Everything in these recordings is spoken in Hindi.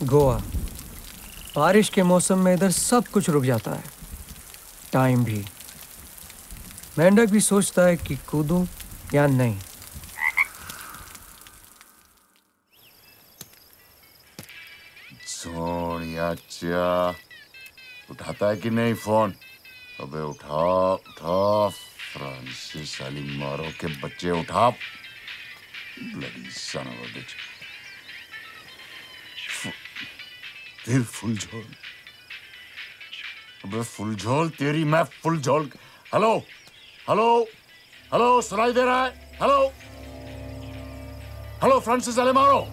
गोवा। बारिश के मौसम में इधर सब कुछ रुक जाता है, टाइम भी। मेंढक भी सोचता है कि कूदूं या नहीं। सोनिया उठाता है कि नहीं फोन? अबे उठा उठा, फ्रांसिस अलीमारो के बच्चे उठा। ब्लडी सन ऑफ अ बिच। फिर फुलझोल। अबे फुलझोल तेरी, मैं फुलझोल। हेलो हेलो हेलो, सुनाई दे रहा है? हेलो हेलो फ्रांसिस अलीमारो।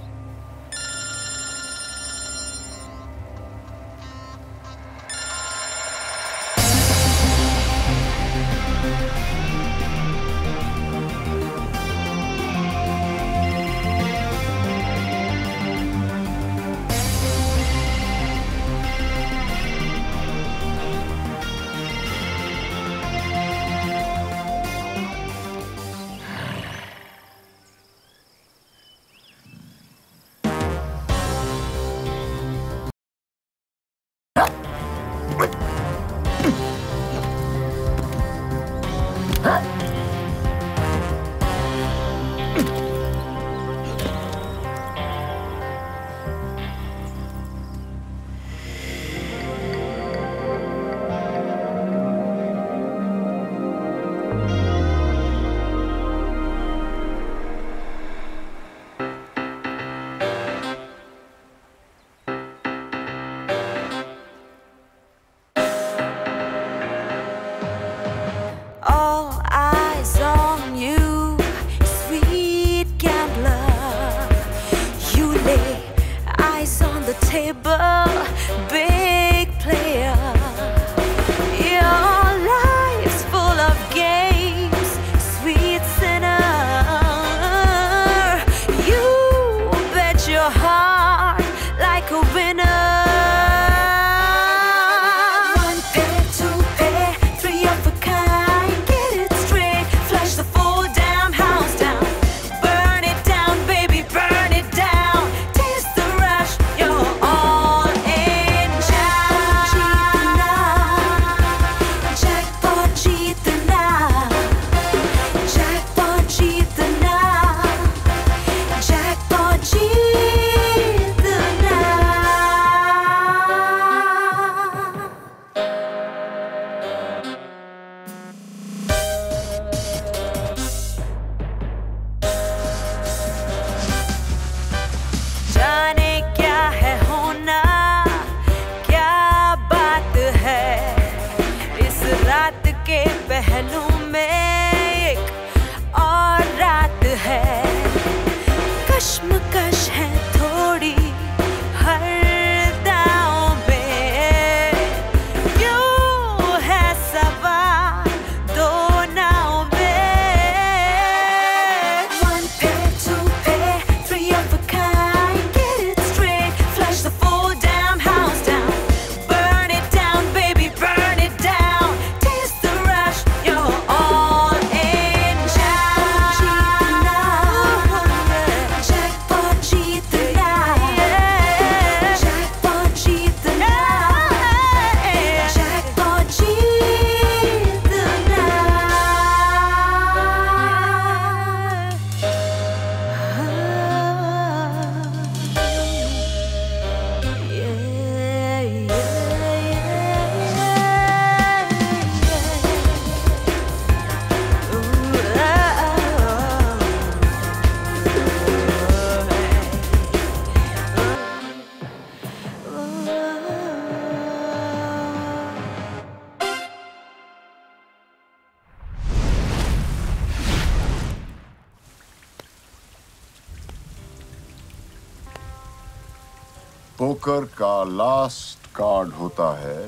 पोकर का लास्ट कार्ड होता है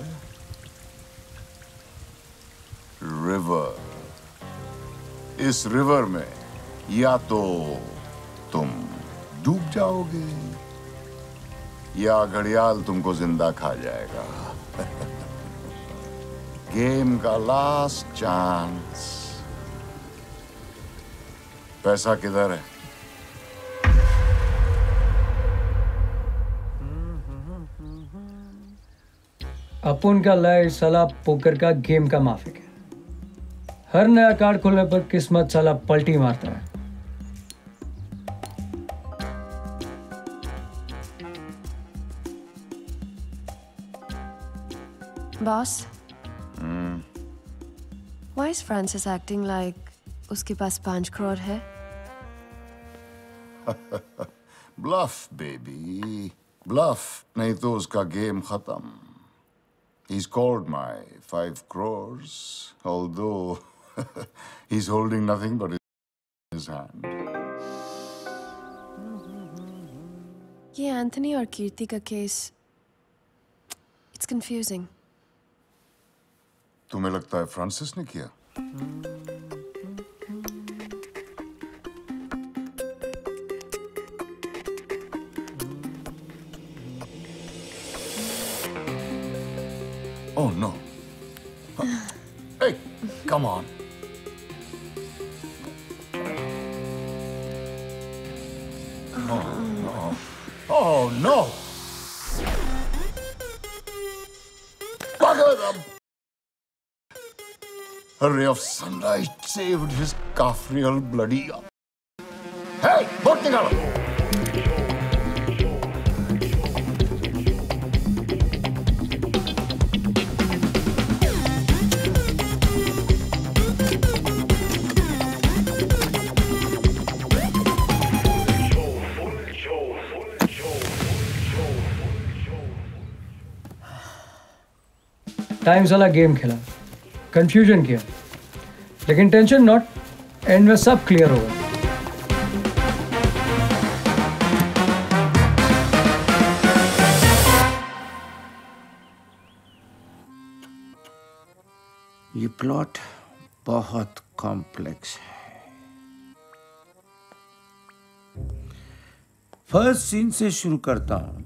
रिवर। इस रिवर में या तो तुम डूब जाओगे या घड़ियाल तुमको जिंदा खा जाएगा। गेम का लास्ट चांस। पैसा किधर है? अपुन का लय साला पोकर का गेम का माफिक है। हर नया कार्ड खोलने पर किस्मत साला पलटी मारता है। Boss, why is Francis acting like उसके पास 5 crore है? Bluff, baby. Bluff. नहीं तो उसका गेम खत्म. He's called my 5 crores, although he's holding nothing but his hand. ये एंथनी और कीर्ति का केस, it's confusing. तुम्हें लगता है फ्रांसिस ने किया? Oh no. Hey, come on. Oh no. Oh no. Bugger them. A ray of sunlight saved his calf real bloody up. Hey, boat निकालो. टाइम साला गेम खेला, कंफ्यूजन किया, लेकिन टेंशन नॉट, एंड में सब क्लियर होगा। ये प्लॉट बहुत कॉम्प्लेक्स है। फर्स्ट सीन से शुरू करता हूं।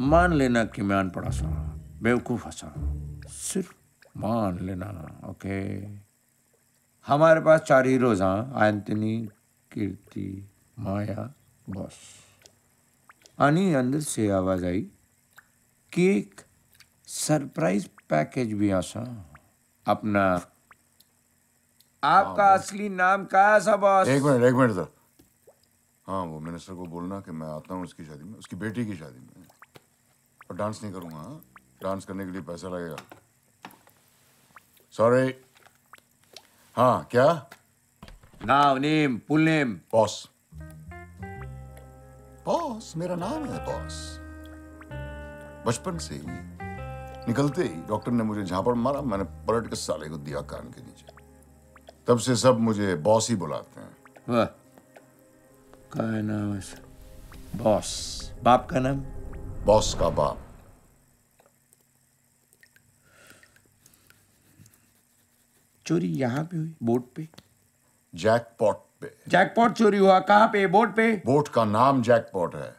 मान लेना कि मैं अनपढ़ा सा बेवकूफ सा, सिर्फ मान लेना, ओके। हमारे पास 4 हीरोज हैं, एंथनी, कीर्ति, माया, बॉस। आनी अंदर से आवाज आई कि एक सरप्राइज पैकेज भी आसा अपना। आपका असली नाम क्या है सब बॉस? एक मिनट सर। हाँ, वो मिनिस्टर को बोलना कि मैं आता हूँ उसकी शादी में, उसकी बेटी की शादी में, और डांस नहीं करूंगा। हाँ? डांस करने के लिए पैसा लगेगा। सॉरी। हाँ, क्या? नाम, name, full name? Boss. Boss मेरा नाम है बॉस। बचपन से ही निकलते ही डॉक्टर ने मुझे झापड़ मारा, मैंने पलट के साले को दिया कान के नीचे। तब से सब मुझे बॉस ही बुलाते हैं। वाह, क्या नाम है? बॉस। बाप का नाम? बॉस का बाप। चोरी यहाँ पे हुई? बोट पे? जैकपॉट पे। जैकपॉट चोरी हुआ कहाँ पे? बोट पे? बोट का नाम जैकपॉट है।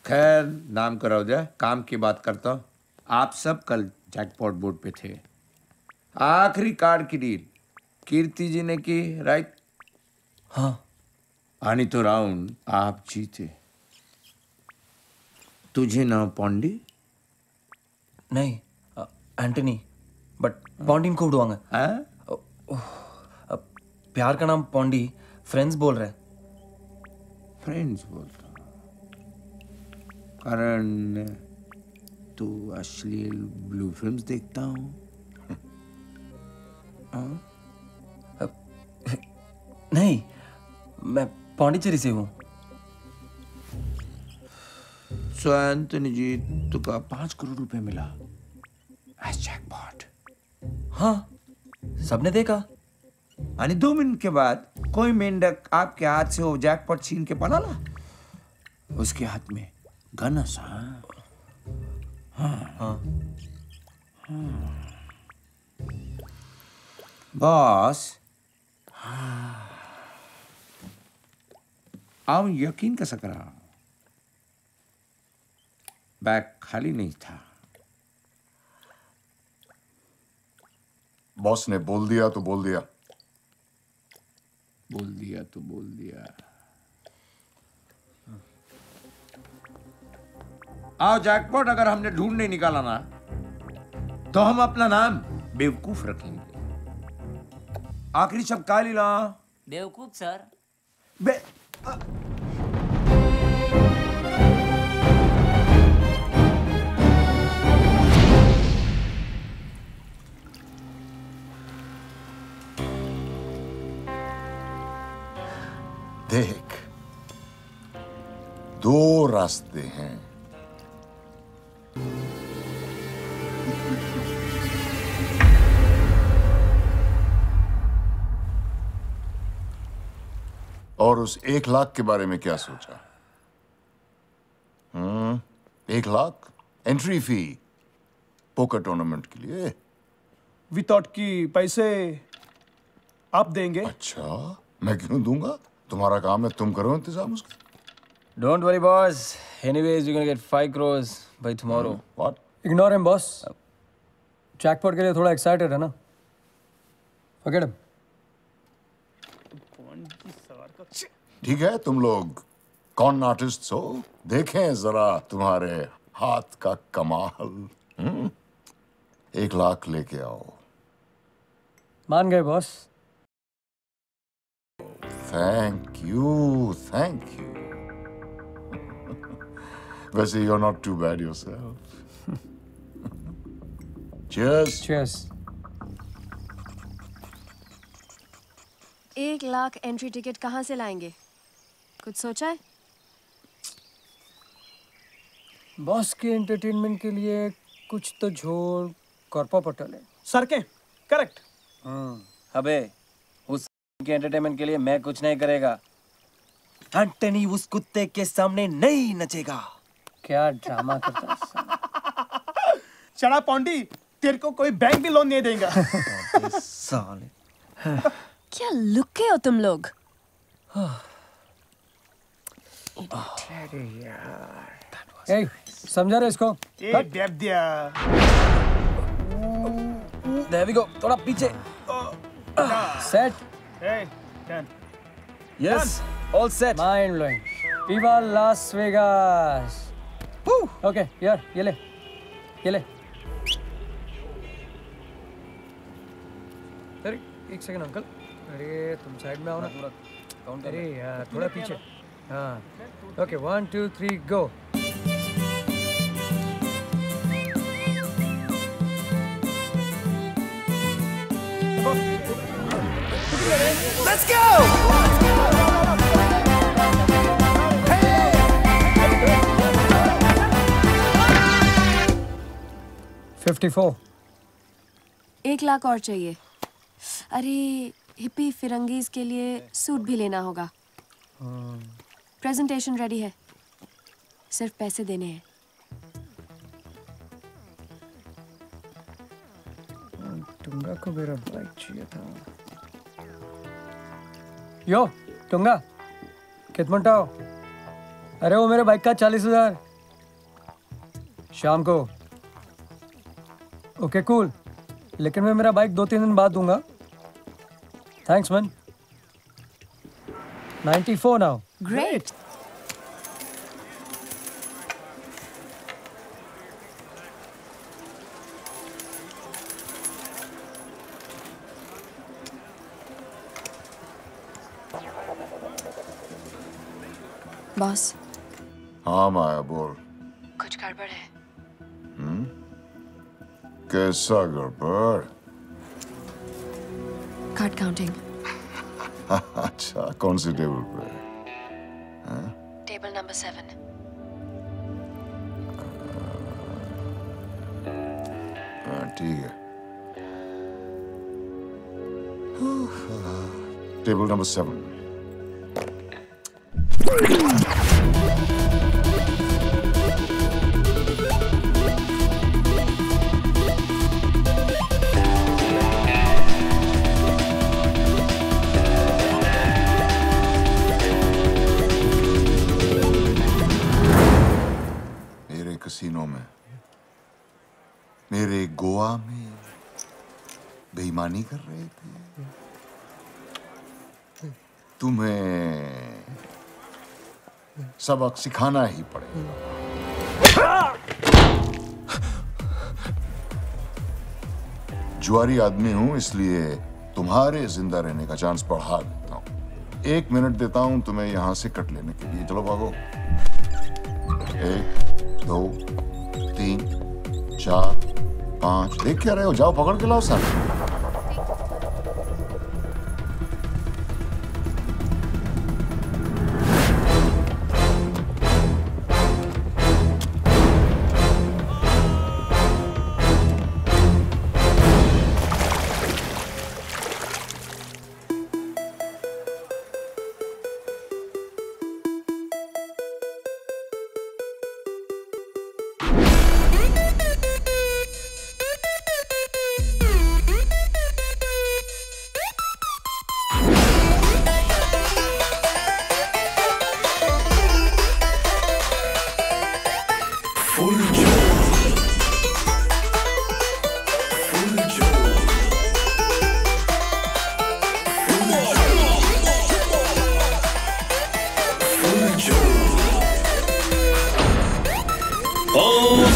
खैर, नाम कराओ जाए, काम की बात करता हूँ। आप सब कल जैकपॉट बोट पे थे। आखिरी कार्ड की डील कीर्ति जी ने की, राइट? हाँ। आनी तो राउंड आप जीते। तुझे नाम पौंडी? नहीं, एंटनी, बट पौंडी को उड़वाऊंगा। प्यार का नाम पौंडी, फ्रेंड्स बोल रहे। फ्रेंड्स बोलता कारण तू अश्लील ब्लू फिल्म्स देखता हूँ? नहीं, मैं पौंडीचेरी से हूँ। सो एंथनी जी, तुका 5 करोड़ रुपए मिला एज जैकपॉट। हाँ, सबने देखा। आणि 2 मिनट के बाद कोई मेंढक आपके हाथ से वो जैकपॉट छीन के पलाला। उसके हाथ में गन सा। हाँ। बॉस, आप यकीन कैसे करा? बैग खाली नहीं था। बॉस ने बोल दिया तो बोल दिया। बोल दिया तो बोल दिया। आओ जैकपॉट अगर हमने ढूंढ नहीं निकाला ना तो हम अपना नाम बेवकूफ रखेंगे। आखिरी शब्द का लीला बेवकूफ सर। बे देख, दो रास्ते हैं। और उस 1 लाख के बारे में क्या सोचा? 1 lakh entry fee poker tournament के लिए। वी थॉट कि पैसे आप देंगे। अच्छा, मैं क्यों दूंगा? तुम्हारा काम है, तुम करो इंतजाम उसका। Don't worry, boss. Anyways, you're gonna get 5 crores by tomorrow. What? Ignore him boss. Jackpot के लिए थोड़ा एक्साइटेड है ना। Forget him. ठीक है, तुम लोग कौन आर्टिस्ट हो, देखें जरा तुम्हारे हाथ का कमाल। 1 लाख लेके आओ। मान गए boss. Thank you, thank you. वैसे you're not too bad yourself. Cheers. Cheers. 1 lakh entry ticket कहाँ से लाएंगे? कुछ सोचा है? बॉस के एंटरटेनमेंट के लिए कुछ तो झोल कॉर्पा पटल है। सर के करेक्ट। अबे उस के एंटरटेनमेंट के लिए मैं कुछ नहीं करेगा। एंटनी उस कुत्ते के सामने नहीं नचेगा। क्या ड्रामा करता है। चढ़ा पौंडी, तेरे को कोई बैंक भी लोन नहीं देगा। साले। क्या लुके हो तुम लोग? ए, समझा रहे इसको? ए डेप दिया। There we go. थोड़ा पीछे। सेट। ए done. Yes, all set. Mind blowing. Viva Las Vegas. Okay, यार ये ले, ये ले। अरे 1 सेकंड अंकल। अरे तुम साइड में आओ ना। Count अरे यार थोड़ा पीछे। हाँ। Okay 1 2 3 go. Let's go. 54। 1 lakh और चाहिए। अरे हिप्पी फिरंगीज के लिए सूट भी लेना होगा। प्रेजेंटेशन रेडी है, सिर्फ पैसे देने हैं। टुंगा को मेरा बाइक चाहिए था। यो टुंगा, कितना हो? अरे वो मेरे बाइक का 40,000 शाम को। ओके कूल, लेकिन मैं मेरा बाइक 2-3 दिन बाद दूंगा। Thanks man. 94 now. Great. Boss, हाँ माया बोल। कुछ गड़बड़ है। कैसा गड़बड़? Card counting. अच्छा, कौन सी टेबल पे? Table number 7। हाँ, ठीक है। Table number 7। मेरे कसीनो में, मेरे गोवा में बेईमानी कर रहे थे। तुम्हें सबक सिखाना ही पड़ेगा। जुआरी आदमी हूं, इसलिए तुम्हारे जिंदा रहने का चांस बढ़ा देता हूं। 1 मिनट देता हूं तुम्हें यहां से कट लेने के लिए। चलो भागो। 1 2 3 4 5। देख क्या रहे हो? जाओ पकड़ के लाओ साथ।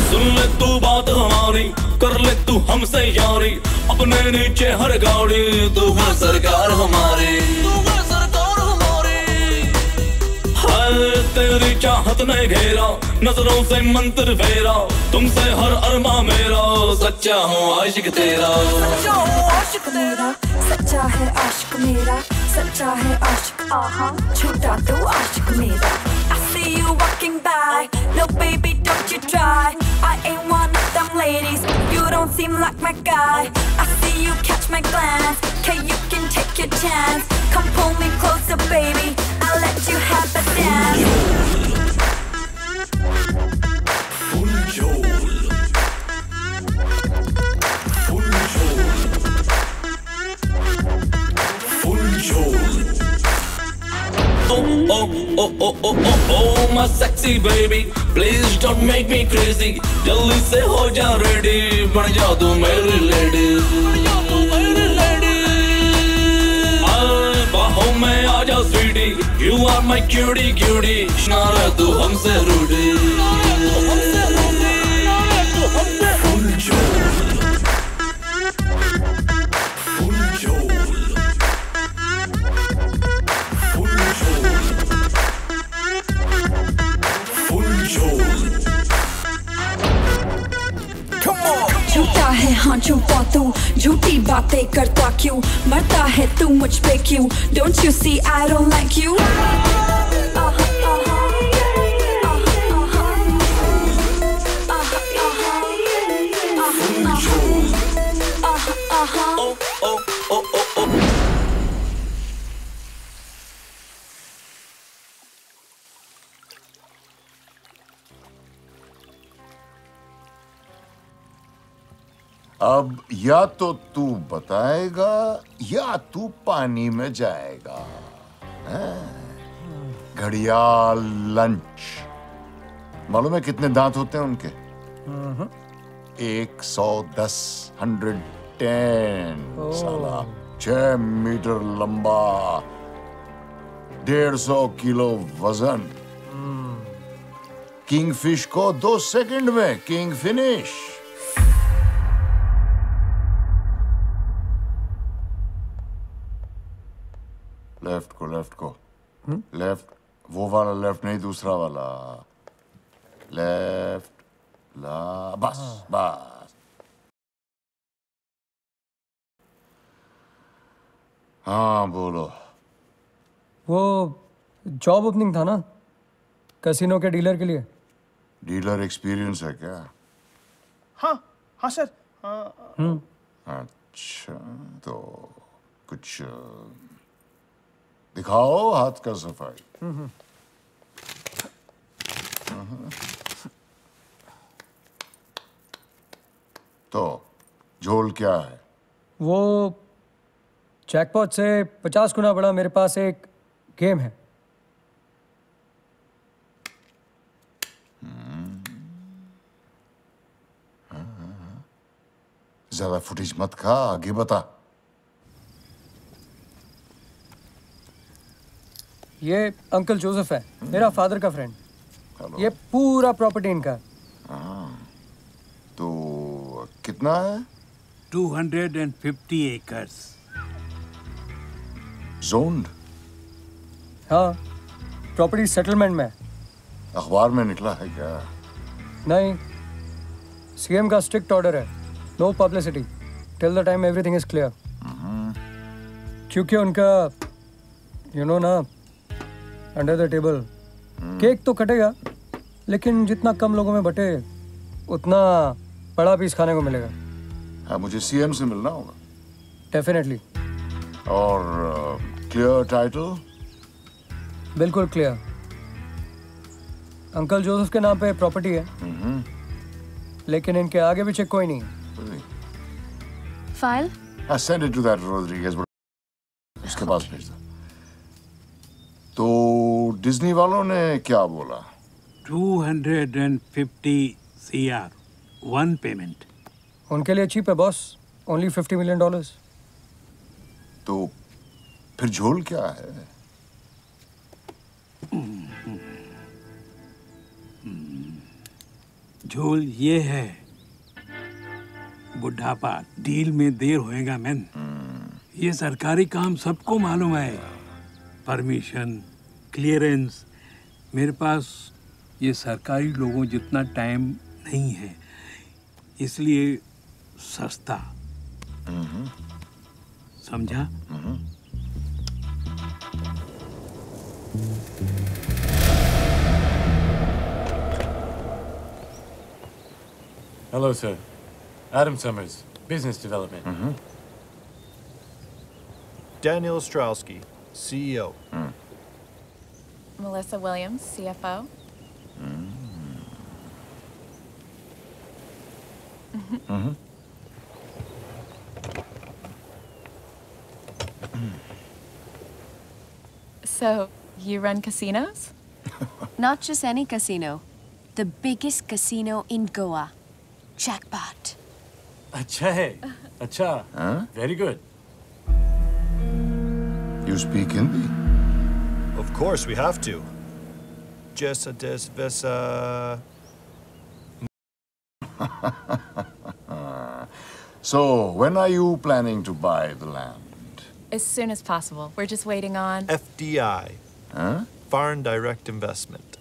सुन ले तू बात हमारी, कर ले तू हमसे यारी, अपने नीचे हर गाड़ी, तू है सरकार हमारी, है तेरी चाहत ने घेरा, नजरों से मंत्र फेरा, तुमसे हर अरमा मेरा, सच्चा हूँ आशिक तेरा, सच्चा हूँ आशिक मेरा, सच्चा है आशिक मेरा, सच्चा है आशिक, आहा झूठा तू आशिक मेरा। I see you walking by, no baby don't you try, I ain't one of them ladies, you don't seem like my guy. I see you catch my glance, okay you can take your chance, come pull me closer baby, I'll let you have a dance. Full Joel, Full Joel, Full Joel. Oh, oh, oh, oh, oh, oh, oh, my sexy baby, please don't make me crazy, जल्दी से हो जा ready, बन जा तू मेरी lady, बाहों में आ जा sweetie, you are my cutie cutie, ना रह तू हमसे रूठी, Full Joel, Full Joel, Full Joel, Full Joel. झूठा है हाँ झूठा तू, झूठी बातें करता क्यों, मरता है तू मुझ पे क्यों, Don't you see I don't like you? Oh, oh, oh, oh, oh. अब या तो तू बताएगा या तू पानी में जाएगा। घड़ियाल लंच, मालूम है कितने दांत होते हैं उनके? 110, 110 साला, 6 मीटर लंबा, 150 किलो वजन। किंगफिश को 2 सेकंड में किंग फिनिश। लेफ्ट को लेफ्ट, वो वाला लेफ्ट नहीं, दूसरा वाला लेफ्ट, बस बस। हाँ बोलो। वो जॉब ओपनिंग था ना कैसीनो के डीलर के लिए। डीलर एक्सपीरियंस है क्या? हाँ हाँ सर। अच्छा तो कुछ दिखाओ हाथ का सफाई। तो झोल क्या है? वो जैकपॉट से 50 गुना बड़ा मेरे पास एक गेम है। ज्यादा फुटेज मत खा, आगे बता। ये अंकल जोसेफ है, मेरा फादर का फ्रेंड। हेलो। ये पूरा प्रॉपर्टी इनका है। तो कितना है? 250 acres. zoned? हाँ, प्रॉपर्टी सेटलमेंट में। अखबार में निकला है क्या? नहीं, सीएम का स्ट्रिक्ट ऑर्डर है, no publicity till the time everything is clear. क्योंकि उनका ना अंडर द टेबल केक तो कटेगा, लेकिन जितना कम लोगों में बटे उतना बड़ा पीस खाने को मिलेगा। हाँ, मुझे सीएम से मिलना होगा। डेफिनेटली। और क्लियर टाइटल? बिल्कुल क्लियर। अंकल जोसेफ के नाम पे प्रॉपर्टी है, लेकिन इनके आगे पीछे कोई नहीं। File? Send it to that Rodriguez, उसके पास भेज दो। तो डिज्नी वालों ने क्या बोला? 250 CR, one payment. उनके लिए चीप है बॉस, ओनली $50 million। तो फिर झोल क्या है? झोल ये है, बुढ़ापा, डील में देर होएगा मैन। ये सरकारी काम सबको मालूम है, परमिशन, क्लियरेंस। मेरे पास ये सरकारी लोगों जितना टाइम नहीं है, इसलिए सस्ता। समझा? Hello, sir. Adam Summers, Business Development. Daniel Ostrowski, CEO. Melissa Williams, CFO. So, you run casinos? Not just any casino. The biggest casino in Goa. Jackpot. अच्छा है, अच्छा. Very good. You speak Hindi? Of course, we have to. Jessa des vesa. So, when are you planning to buy the land? As soon as possible. We're just waiting on... FDI. Huh? Foreign direct investment.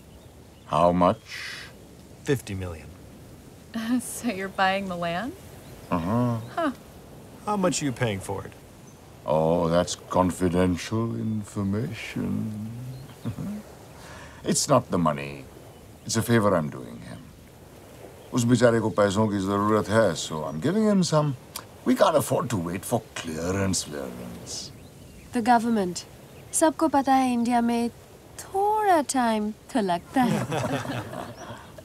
How much? 50 million. So you're buying the land? Huh. How much are you paying for it? Oh, that's confidential information. It's not the money. It's a favor I'm doing him. उस बेचारे को पैसों की जरूरत है, so I'm giving him some. We can't afford to wait for clearance. The government. सबको पता है इंडिया में थोड़ा टाइम तो लगता है।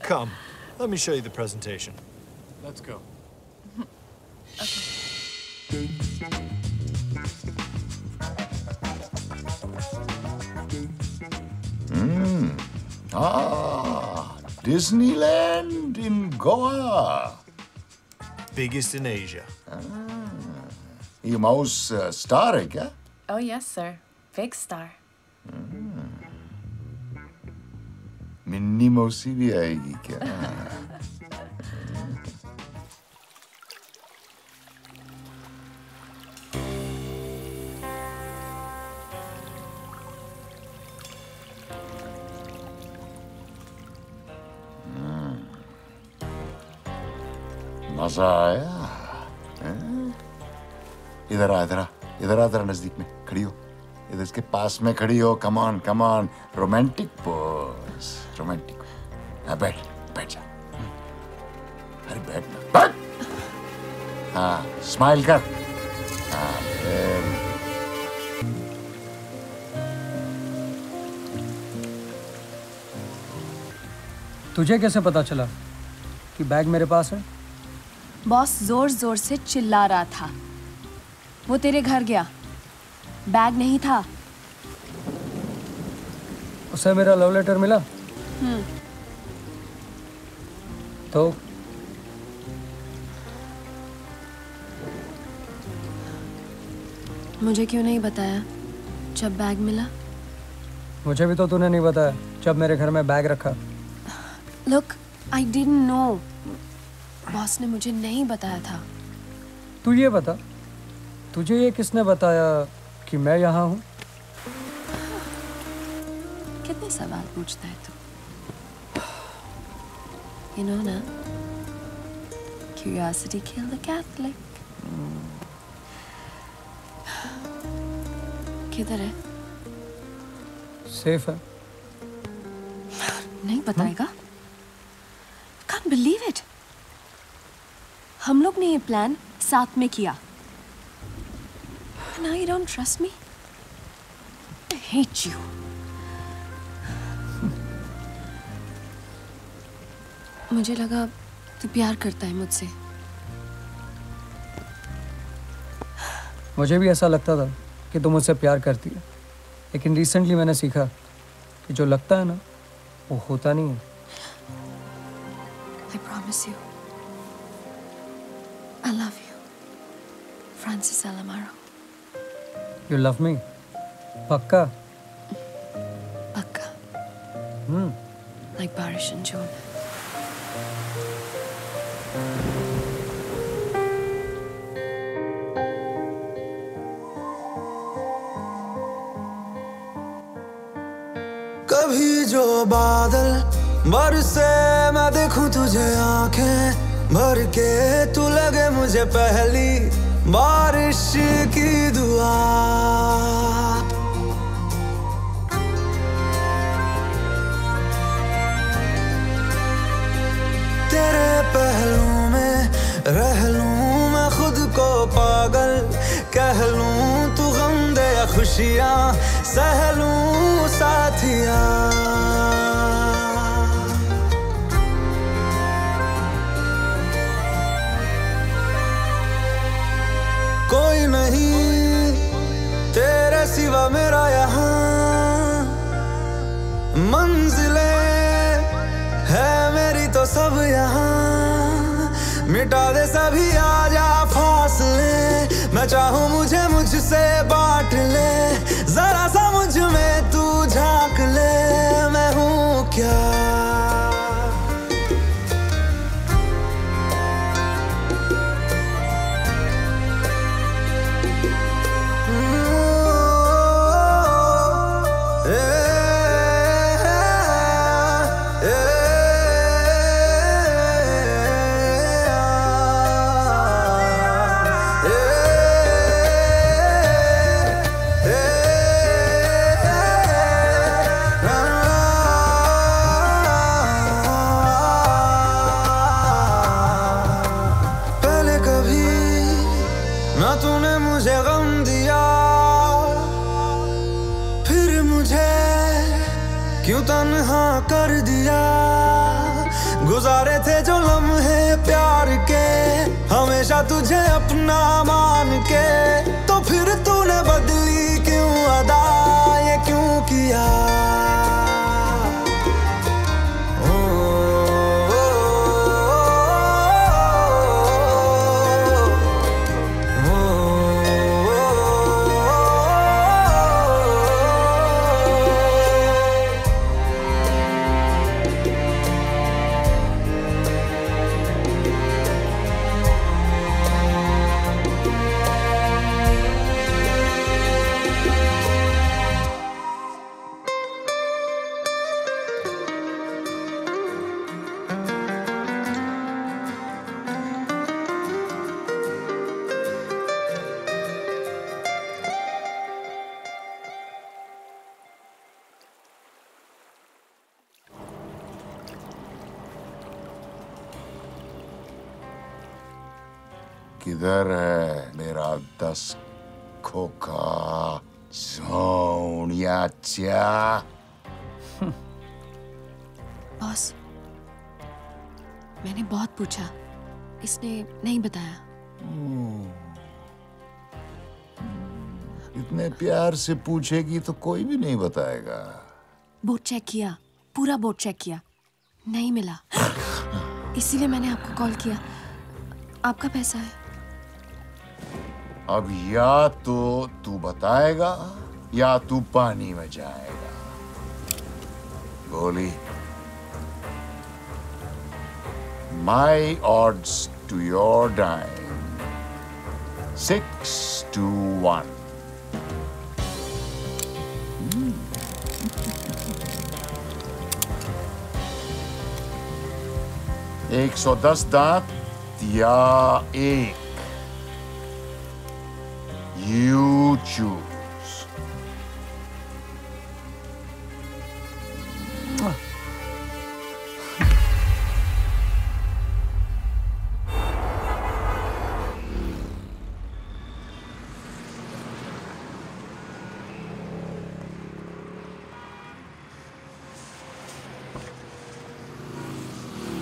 Come, let me show you the presentation. Let's go. Disneyland in Goa. Biggest in Asia. ये माउस स्टार है क्या? Oh, yes, sir. Big star. Minni मौसी भी आएगी क्या? मजा आया? इधर आ जरा नजदीक में खड़ी हो, इधर इसके पास में खड़ी हो। Come on romantic pose, romantic. हाँ, बैठ जा। अरे बैठ। हाँ, स्माइल कर। हाँ, तुझे कैसे पता चला कि बैग मेरे पास है? बॉस जोर जोर से चिल्ला रहा था। वो तेरे घर गया, बैग नहीं था। उसे मेरा लव लेटर मिला? तो मुझे क्यों नहीं बताया जब बैग मिला? मुझे भी तो तूने नहीं बताया जब मेरे घर में बैग रखा। Look, I didn't know. Boss ने मुझे नहीं बताया था। तू ये बता, तुझे ये किसने बताया कि मैं यहाँ हूँ? कितने सवाल पूछता है तू? You know ना, curiosity killed the Catholic. किधर है? सेफ है। नहीं बताएगा? Can't believe it. हम लोग ने ये प्लान साथ में किया। Now you don't trust me? I hate you. मुझे लगा तू प्यार करता है मुझसे। मुझे भी ऐसा लगता था कि तू मुझसे प्यार करती है, लेकिन रिसेंटली मैंने सीखा कि जो लगता है ना वो होता नहीं है। I promise you, I love you, Francis Alamaro. You love me? पक्का? पक्का। Like बारिश in June. कभी जो बादल बरसे मैं देखूं तुझे आंखें भर के, तू लगे मुझे पहली बारिश की दुआ। तेरे पहलू में रह लूं मैं खुद को पागल, कह लूं तू गम दे या खुशियां सह लूं साथिया। कोई नहीं तेरे सिवा मेरा यहाँ, मंजिलें है मेरी तो सब यहाँ। मिटा दे सभी आजा फासले, मैं चाहूँ मुझे मुझसे बांट ले, जरा सा मुझ में तू झांक ले, मैं हूँ क्या। तूने मुझे गम दिया, फिर मुझे क्यों तन्हा कर दिया। गुजारे थे जो लम्हे प्यार के, हमेशा तुझे अपना मान के, तो फिर तूने बदली क्यों अदा, ये क्यों किया। किधर है मेरा 10 खोखा सोनियाचा? बॉस, मैंने बहुत पूछा, इसने नहीं बताया। इतने प्यार से पूछेगी तो कोई भी नहीं बताएगा। बोट चेक किया, पूरा बोट चेक किया, नहीं मिला। इसीलिए मैंने आपको कॉल किया। आपका पैसा है। अब या तो तू बताएगा या तू पानी में जाएगा। गोली, my odds to your dying 6-1. 110 दांत या 1? You choose.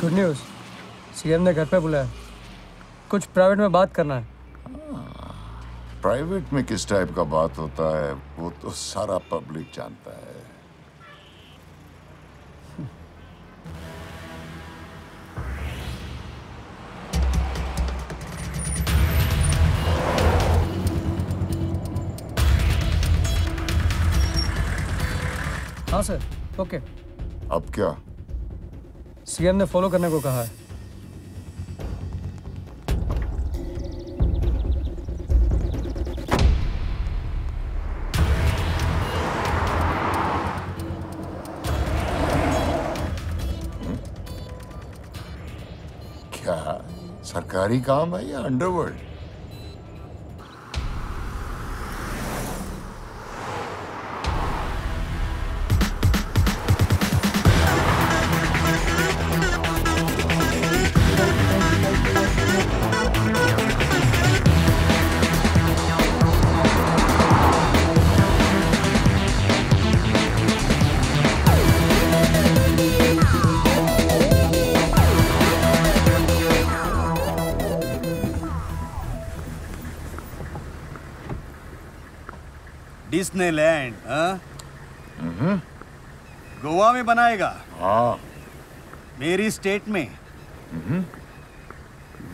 Good news, CM ने घर पे बुलाया। कुछ प्राइवेट में बात करना है। प्राइवेट में किस टाइप का बात होता है वो तो सारा पब्लिक जानता है। हाँ सर, ओके। अब क्या? सीएम ने फॉलो करने को कहा है। क्या सरकारी काम है या अंडरवर्ल्ड? डिज्नीलैंड, हाँ? गोवा में बनाएगा? हाँ। मेरी स्टेट में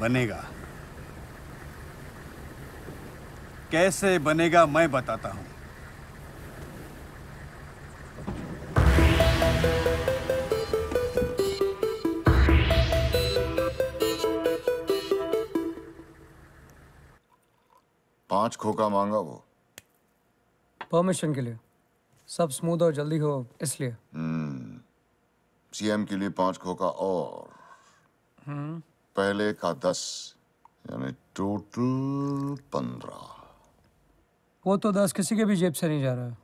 बनेगा। कैसे बनेगा मैं बताता हूं। पांच खोखा मांगा वो। परमिशन के लिए, सब स्मूथ और जल्दी हो इसलिए। सीएम के लिए 5 खोखा और पहले का 10, यानी टोटल 15। वो तो 10 किसी के भी जेब से नहीं जा रहा है।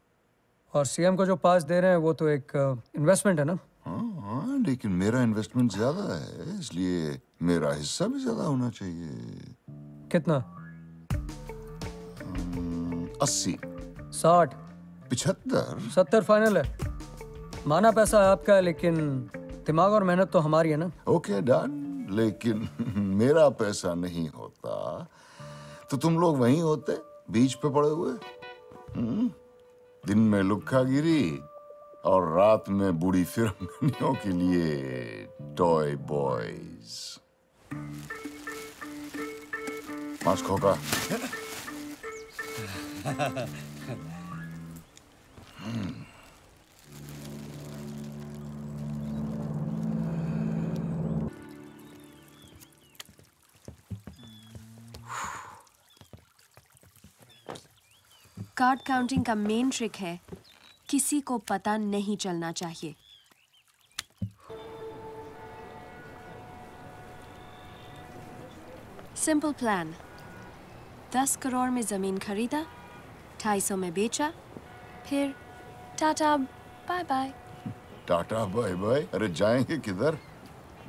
और सीएम को जो पास दे रहे हैं वो तो एक इन्वेस्टमेंट है ना। हाँ, लेकिन मेरा इन्वेस्टमेंट ज्यादा है, इसलिए मेरा हिस्सा भी ज्यादा होना चाहिए। कितना? 80, 60, 75, 70 फाइनल है। माना पैसा आपका है, लेकिन दिमाग और मेहनत तो हमारी है ना। ओके डन, लेकिन मेरा पैसा नहीं होता तो तुम लोग वहीं होते, बीच पे पड़े हुए। दिन में लुक्का गिरी और रात में बूढ़ी फिरंगियों के लिए टॉय बॉयज। 5 खोखा। कार्ड काउंटिंग का मेन ट्रिक है, किसी को पता नहीं चलना चाहिए। Simple plan. 10 करोड़ में जमीन खरीदा, 250 में बेचा, फिर tata bye bye. Tata bye bye? अरे जाएंगे किधर?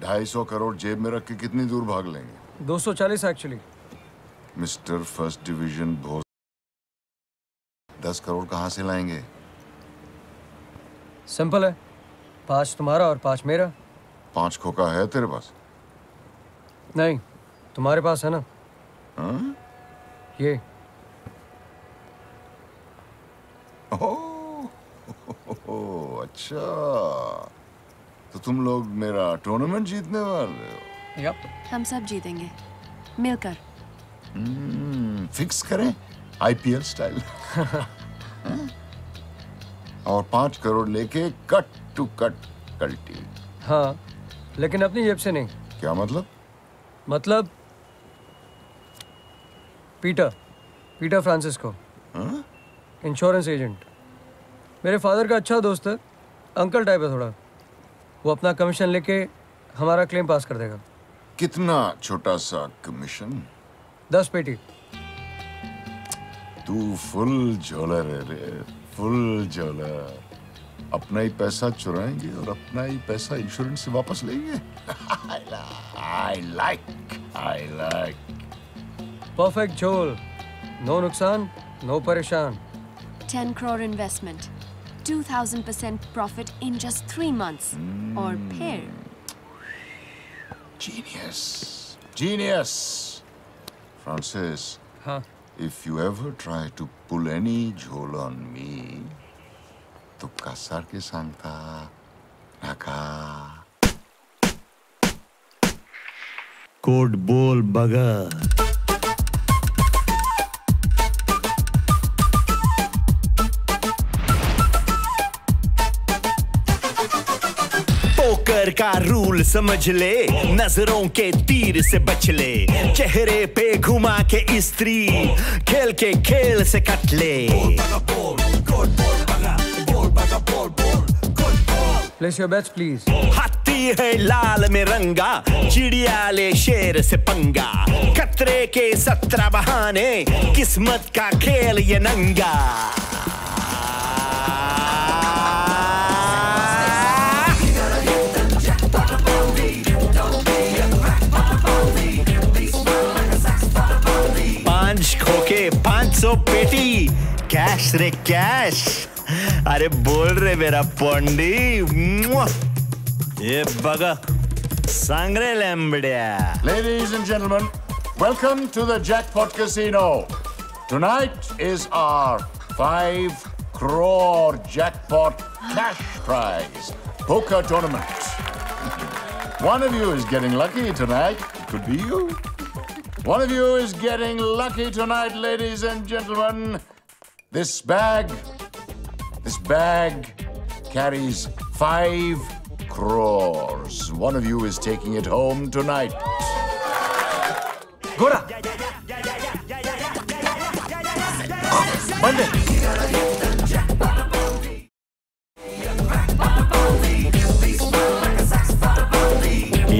250 करोड़ जेब में रख के कितनी दूर भाग लेंगे? 240 एक्चुअली। मिस्टर फर्स्ट डिवीजन भोज 10 करोड़ कहाँ से लाएंगे? सिंपल है, 5 तुम्हारा और 5 मेरा। 5 खोखा है तेरे पास? नहीं, तुम्हारे पास है ना। हाँ? ये। ओह, अच्छा, तो तुम लोग मेरा टूर्नामेंट जीतने वाले हो? यप। हम सब जीतेंगे मिलकर। फिक्स करें आईपीएल स्टाइल। और 5 करोड़ लेके कट टू कट कल्टी। हाँ, लेकिन अपनी जेब से नहीं। क्या मतलब? मतलब Peter. Peter Francisco, insurance agent. मेरे फादर का अच्छा दोस्त है, अंकल टाइप है थोड़ा। वो अपना कमीशन लेके हमारा क्लेम पास कर देगा। कितना छोटा सा कमीशन? 10 पेटी। तू फुल झोलर है रे, फुल झोलर। अपना ही पैसा चुराएंगे और अपना ही पैसा इंश्योरेंस से वापस लेंगे। I like. परफेक्ट झोल, नो नुकसान, नो परेशान। 10 crore investment, 2000% profit in just 3 months. और फिर Genius. Francis. हाँ. If you ever try to pull any jhol on me, तो kasar के सांगता नाका। कोड बोल बगा। पोकर का रूल समझ ले, नजरों के तीर से बच ले, चेहरे पे घुमा के स्त्री खेल के खेल से कट ले। Place your bets, please. हाथी है लाल में रंगा, चिड़िया ले शेर से पंगा, खतरे के 17 बहाने, किस्मत का खेल ये नंगा। पांच खोके 500 पेटी, कैश रे कैश। अरे बोल रे मेरा पोंडी, ये बगा सांगरे लैम्बड़िया। Ladies and gentlemen, welcome to the Jackpot Casino. Tonight is our 5 crore jackpot cash prize poker tournament. One of you is getting lucky tonight. It could be you. One of you is getting lucky tonight, ladies and gentlemen. This bag carries 5 crores. One of you is taking it home tonight. Gora! Bande!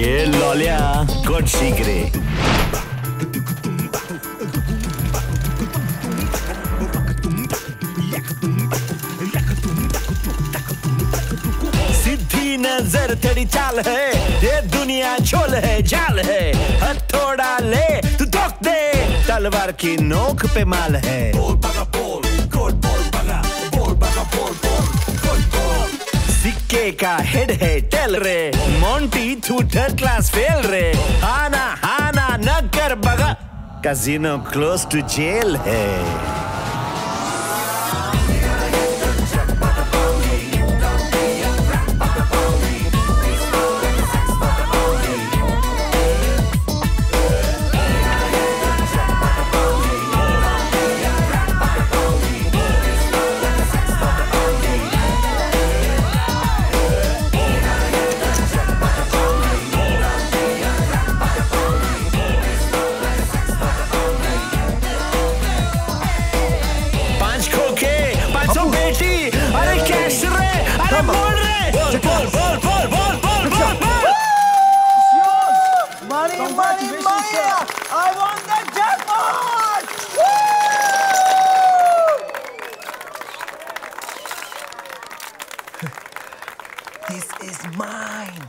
ये लौलिया कोड सीख रे। सीधी नजर तेरी चाल है, ये दुनिया झोल है, जाल है, हथौड़ा ले तू ठोक दे, तलवार की नोक पे माल है। सिक्के का हेड है टेल रे, मोंटी तू थर्ड क्लास फेल रे, आना न कर बगा, कैसीनो क्लोज टू जेल है। This is mine.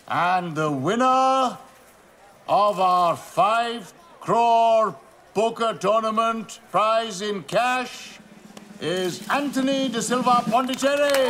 And the winner of our 5 crore poker tournament prize in cash is Anthony De Silva Pondicherry.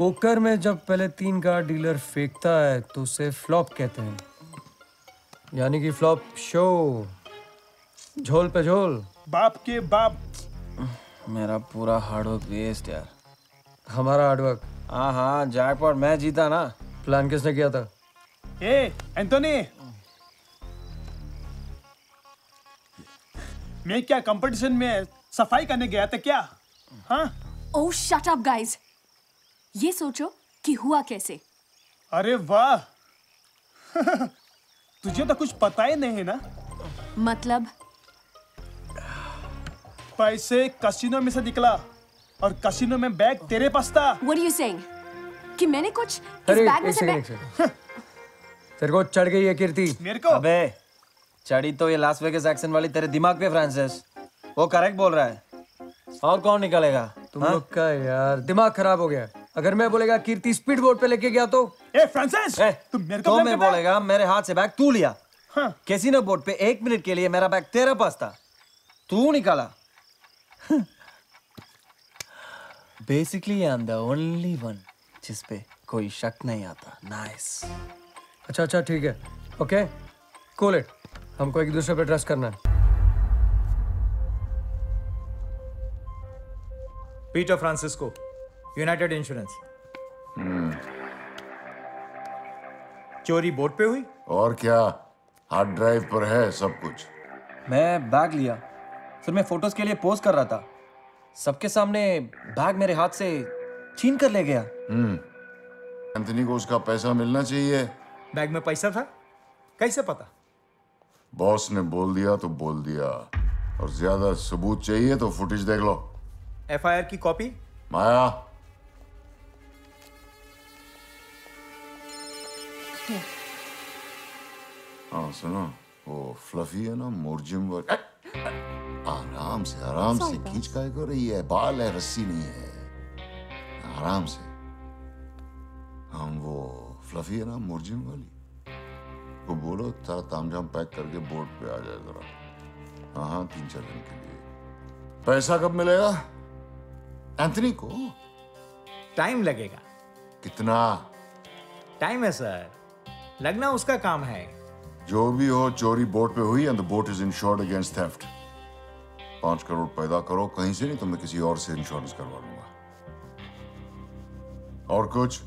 Poker में जब पहले 3 कार्ड डीलर फेंकता है तो उसे फ्लॉप कहते हैं, यानी कि फ्लॉप शो, झोल पे झोल। बाप के बाप। मेरा पूरा हार्डवर्क वेस्ट यार। हमारा हार्डवर्क? हाँ, जैकपॉट मैं जीता ना। प्लान किसने किया था? एंथोनी, मैं क्या कंपटीशन में सफाई करने गया था क्या? हाँ? ओह शट अप गाइस, ये सोचो कि हुआ कैसे। अरे वाह तुझे तो कुछ पता ही नहीं है ना। मतलब? पैसे कसिनो में से निकला और कसिनो में बैग तेरे पास था। What are you saying? कि मैंने कुछ इस अरे बैग में एक से सेकंड तेरे को चढ़ गई है कीर्ति। मेरे को? अबे चढ़ी तो ये लास वेगास एक्सेंट वाली तेरे दिमाग पे फ्रांसिस। वो करेक्ट बोल रहा है। और कौन निकलेगा? तुम लोग का यार दिमाग खराब हो गया। अगर मैं बोलेगा कीर्ति स्पीड बोट पे लेके गया तो? फ्रांसिस, तुम मेरे को मैं बोलेगा मेरे हाथ से बैग तू लिया। कैसीनो बोट पे 1 मिनट के लिए मेरा बैग तेरे पास था, तू निकाला। Basically I am the only one जिस पे कोई शक नहीं आता। नाइस। अच्छा ठीक है, ओके कूल इट। हमको एक दूसरे पे ट्रस्ट करना है। Peter Francisco, United insurance. चोरी बोट पे हुई? और क्या, हार्ड ड्राइव पर है सब कुछ। मैं बैग लिया, फिर मैं फोटोज के लिए पोज कर रहा था, सबके सामने बैग मेरे हाथ से छीन कर ले गया। एंथनी को उसका पैसा मिलना चाहिए। बैग में पैसा था? कैसे पता? बॉस ने बोल दिया तो बोल दिया, और ज्यादा सबूत चाहिए तो फुटेज देख लो। एफआईआर की कॉपी? माया, हाँ सुनो, वो फ्लफी है ना मोरजिम वर्क। आराम से खींच का कर रही है, बाल है, रस्सी नहीं है। आराम से। हम वो फ्लफी है ना मोरजिम वाली, वो बोलो सारा तामझाम पैक करके बोर्ड पे आ जाए जरा। हाँ 3-4 दिन के लिए। पैसा कब मिलेगा एंथनी को? टाइम लगेगा। कितना टाइम है सर, लगना उसका काम है। जो भी हो, चोरी बोट पे हुई and the boat is insured against theft. 5 crore पैदा करो कहीं से, नहीं तो मैं किसी और से इंश्योरेंस करवा लूंगा। और कुछ?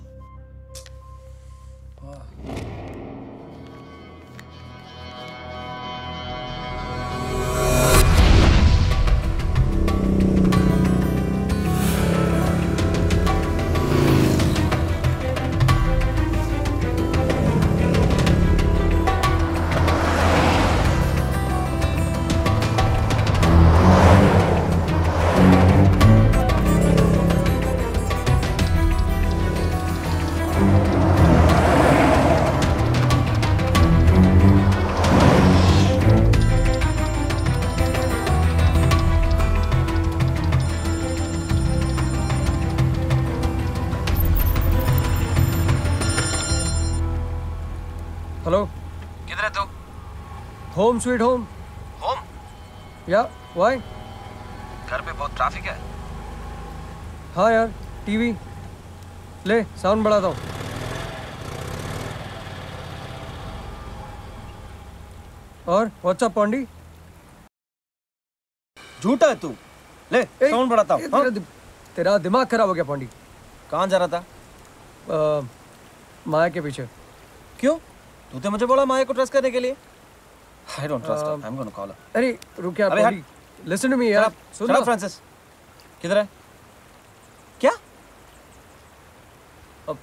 हेलो, किधर है तू? Home sweet home. होम? या व्हाई? घर पे बहुत ट्रैफिक है। हाँ यार, टीवी ले, साउंड बढ़ाता हूँ। और व्हाट्सअप पॉन्डी? झूठा है तू। ले साउंड बढ़ाता हूँ। तेरा दिमाग खराब हो गया पॉन्डी। कहाँ जा रहा था? माया के पीछे। क्यों? तूने मुझे बोला माया को ट्रस्ट करने के लिए। I don't trust her. I'm gonna call her. अरे रुक यार पॉन्डी, लिसन टू मी यार। सुन ना फ्रांसिस, किधर है? क्या? अब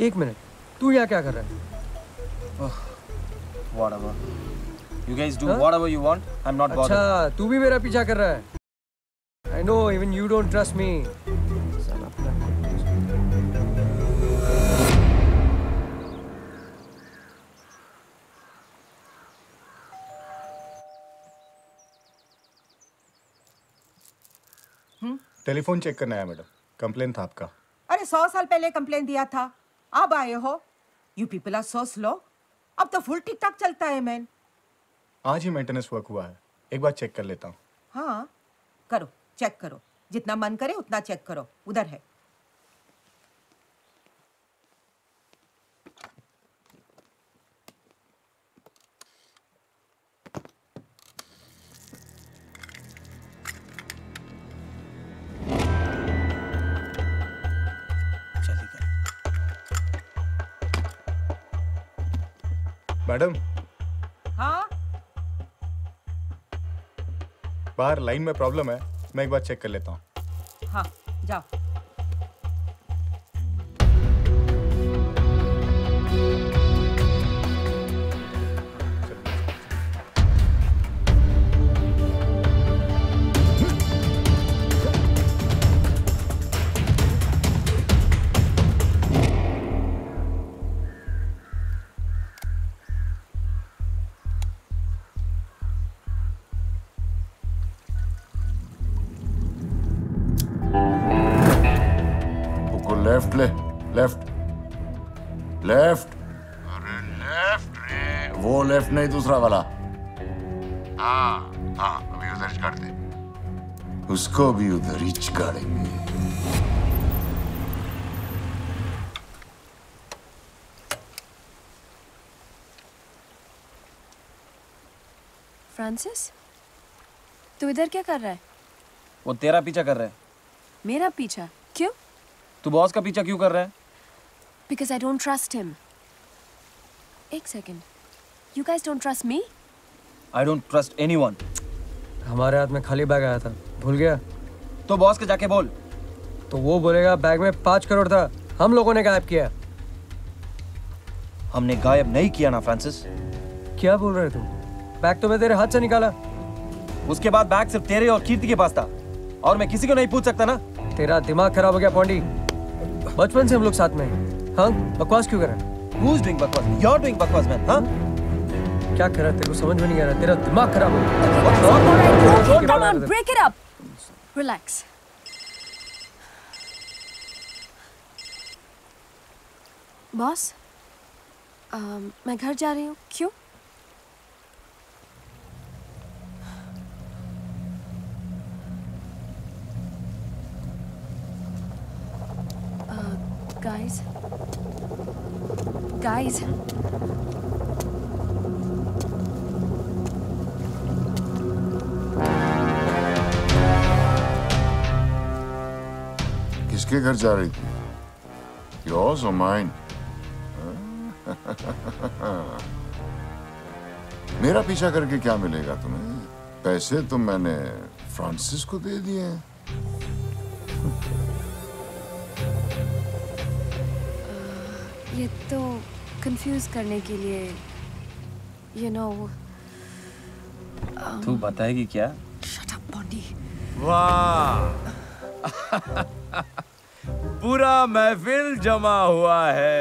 1 मिनट, तू यहाँ क्या कर रहा है? Whatever. You guys do whatever you want. I'm not bothered. अच्छा, तू भी मेरा पीछा कर रहा है। I know, even you don't trust me. Telephone check करना है मैडम, कंप्लेन था आपका। अरे 100 साल पहले कंप्लेन दिया था, अब आए हो। You people are so slow. अब तो फुल ठीक ठाक चलता है मैन। आज ही मेंटेनेंस वर्क हुआ है, एक बार चेक कर लेता हूँ। हाँ करो, चेक करो। जितना मन करे उतना चेक करो, उधर है। मैडम, हाँ बाहर लाइन में प्रॉब्लम है, मैं एक बार चेक कर लेता हूँ। हाँ जाओ। लेफ्ट ले, लेफ्ट लेफ्ट, अरे लेफ्ट रे, वो लेफ्ट नहीं दूसरा वाला। हाँ हाँ, अभी उधर ही काट दे, उसको भी उधर ही काटेंगे। फ्रांसिस, तू इधर क्या कर रहा है? वो तेरा पीछा कर रहा है। मेरा पीछा? क्यों? तू बॉस का पीछा क्यों कर रहा है? Because I don't trust him. एक second, you guys don't trust me? I don't trust anyone. हमारे हाथ में खाली बैग आया था, भूल गया? तो बॉस के जाके बोल। तो वो बोलेगा बैग में 5 करोड़ था, हम लोगों ने गायब किया। हमने गायब नहीं किया ना फ्रांसिस। क्या बोल रहे तू? बैग तो मैं तेरे हाथ से निकाला। उसके बाद बैग सिर्फ तेरे और कीर्ति के पास था, और मैं किसी को नहीं पूछ सकता ना। तेरा दिमाग खराब हो गया पौंडी, बचपन से हम लोग साथ में हैं। हाँ, बकवास क्यों कर रहा है? Who's doing बकवास? You're doing बकवास man, हाँ? क्या कर रहा है? तेरे को समझ में नहीं आ रहा, तेरा दिमाग खराब हो गया। Come on, break it up. Relax. Boss, मैं घर जा रही हूँ। क्यों? Guys. किसके घर जा रही थी? Yours or mine? मेरा पीछा करके क्या मिलेगा तुम्हें? पैसे तो मैंने फ्रांसिस को दे दिए हैं। ये तो कंफ्यूज करने के लिए, you know. तू बताएगी क्या? Shut up, Bondi. वाह, पूरा महफिल जमा हुआ है।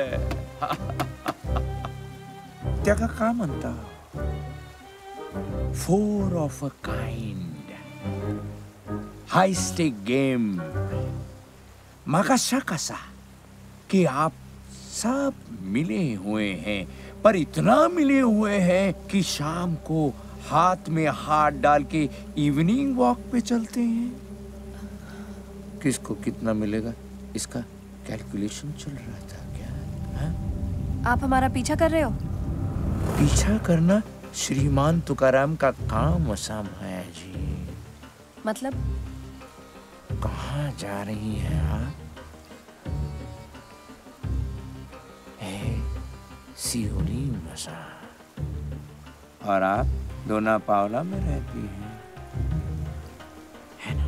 त्यागा का म्हणता? 4 of a kind, high stake game. मगाशा कसा कि आप सब मिले हुए हैं, पर इतना मिले हुए हैं कि शाम को हाथ में हाथ डाल के इवनिंग वॉक पे चलते हैं। किसको कितना मिलेगा इसका कैलकुलेशन चल रहा था क्या? हा? आप हमारा पीछा कर रहे हो? पीछा करना श्रीमान तुकाराम का काम आसाम है जी। मतलब? कहाँ जा रही हैं आप? सियोली मसा, और आप दोना पावला में रहती हैं, है ना?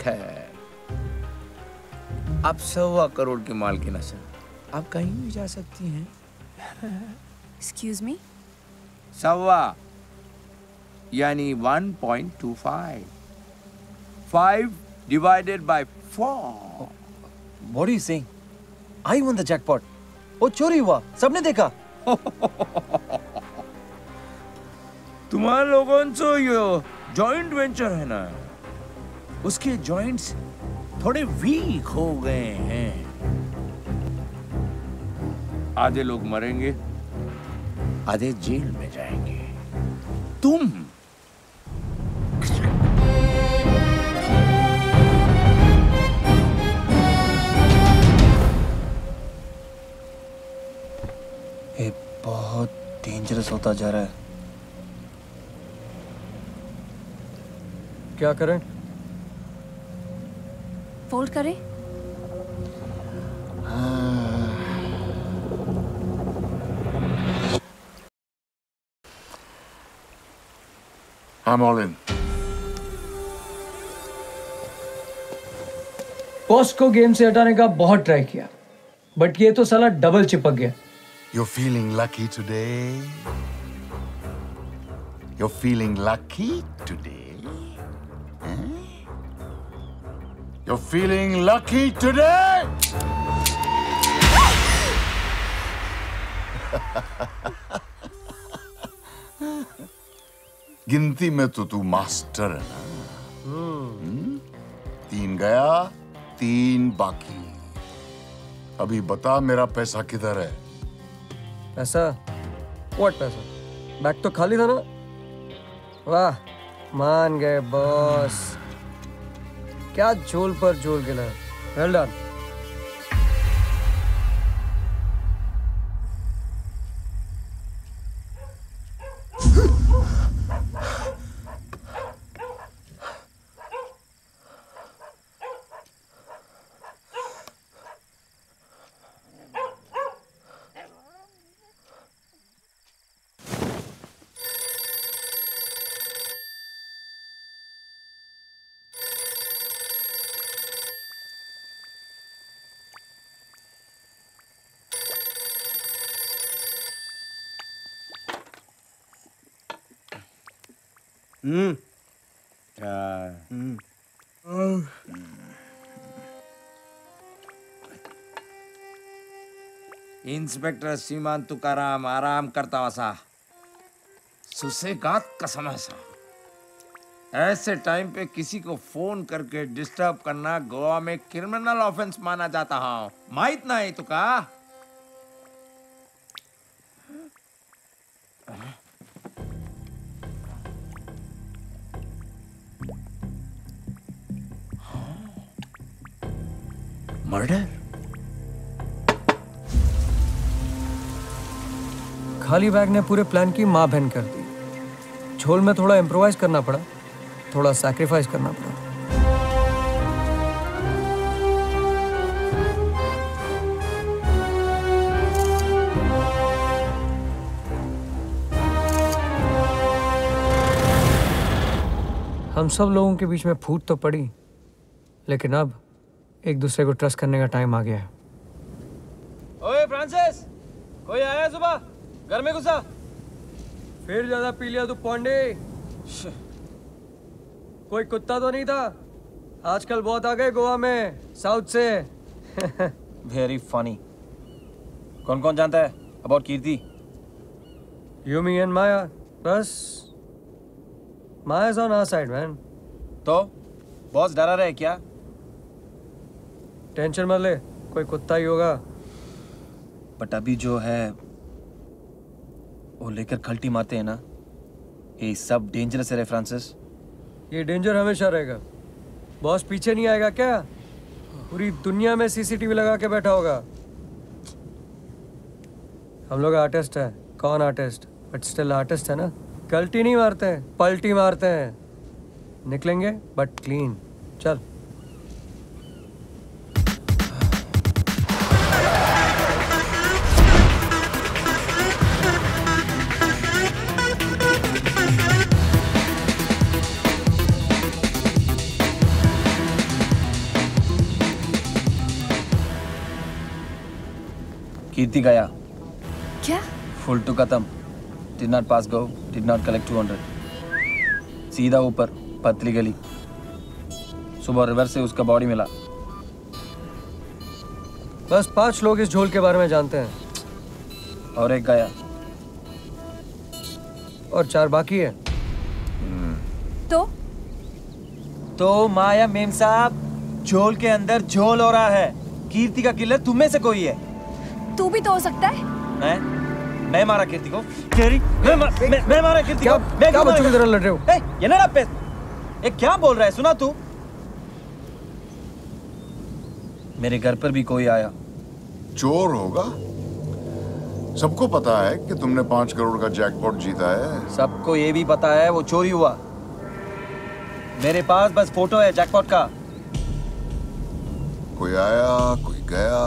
खैर, आप 1.25 करोड़ की मालकिन हैं, आप कहीं भी जा सकती हैं। Excuse me? 1.25 यानी 1.25, 5 divided by 4. What are you saying? I won the jackpot. वो चोरी हुआ, सबने देखा। तुम्हारे लोगों से ये जॉइंट वेंचर है ना, उसके जॉइंट्स थोड़े वीक हो गए हैं। आधे लोग मरेंगे, आधे जेल में जाएंगे। तुम ये बहुत डेंजरस होता जा रहा है। क्या करें? फोल्ड करें? I'm all in. बॉस को गेम से हटाने का बहुत ट्राई किया, बट ये तो साला डबल चिपक गया। You're feeling lucky today? You're feeling lucky today? Huh? You're feeling lucky today? गिनती में तो तू मास्टर है ना? 3 गया, 3 बाकी। अभी बता मेरा पैसा किधर है? पैसा? व्हाट पैसा? बैग तो खाली था ना? वाह, मान गए बॉस। क्या झोल पर झोल गिला। Well done. इंस्पेक्टर सीमान तुकाराम आराम करता वसा सुसेगात कसम ऐसा। ऐसे टाइम पे किसी को फोन करके डिस्टर्ब करना गोवा में क्रिमिनल ऑफेंस माना जाता है, माहित नहीं तुका? मर्डर? खाली बैग ने पूरे प्लान की माँ बहन कर दी। झोल में थोड़ा इम्प्रोवाइज करना पड़ा, थोड़ा सैक्रिफाइस करना पड़ा। हम सब लोगों के बीच में फूट तो पड़ी, लेकिन अब एक दूसरे को ट्रस्ट करने का टाइम आ गया है। ओए फ्रांसिस, कोई आया सुबह? घर में घुसा? फिर ज्यादा पी लिया तू पौंडे। कोई कुत्ता तो नहीं था? आजकल बहुत आ गए गोवा में साउथ से। Very funny. कौन कौन जानता है about Kirti? You, me and Maya. बस Maya's on our side, man. तो बॉस डरा रहे क्या? टेंशन मत ले, कोई कुत्ता ही होगा। बट अभी जो है वो लेकर खल्टी मारते हैं ना, ये सब डेंजरस है रे फ्रांसिस। ये डेंजर हमेशा रहेगा। बॉस पीछे नहीं आएगा क्या? पूरी दुनिया में सीसीटीवी लगा के बैठा होगा। हम लोग आर्टिस्ट हैं। कौन आर्टिस्ट? बट स्टिल आर्टिस्ट है ना। गलती नहीं मारते हैं, पलटी मारते हैं। निकलेंगे बट क्लीन। चल। कीर्ति गया। क्या? फुल टू खत्म। Did not pass go, did not collect 200। सीधा ऊपर पतली गली। सुबह रिवर से उसका बॉडी मिला। बस 5 लोग इस झोल के बारे में जानते हैं। और एक गया और 4 बाकी है। तो माया मेम साहब, झोल के अंदर झोल हो रहा है। कीर्ति का किलर तुम में से कोई है। तू भी तो हो सकता है। मैं मारा कीर्ति को। मैं मारा कीर्ति को। मैं क्या बच्चों की तरह लड़ रहे हो? ये ना पे ये क्या बोल रहा है? सुना तू? मेरे घर पर भी कोई आया। चोर होगा? सबको पता है कि तुमने 5 करोड़ का जैकपॉट जीता है। सबको ये भी पता है वो चोरी हुआ। मेरे पास बस फोटो है जैकपॉट का। कोई आया, कोई गया,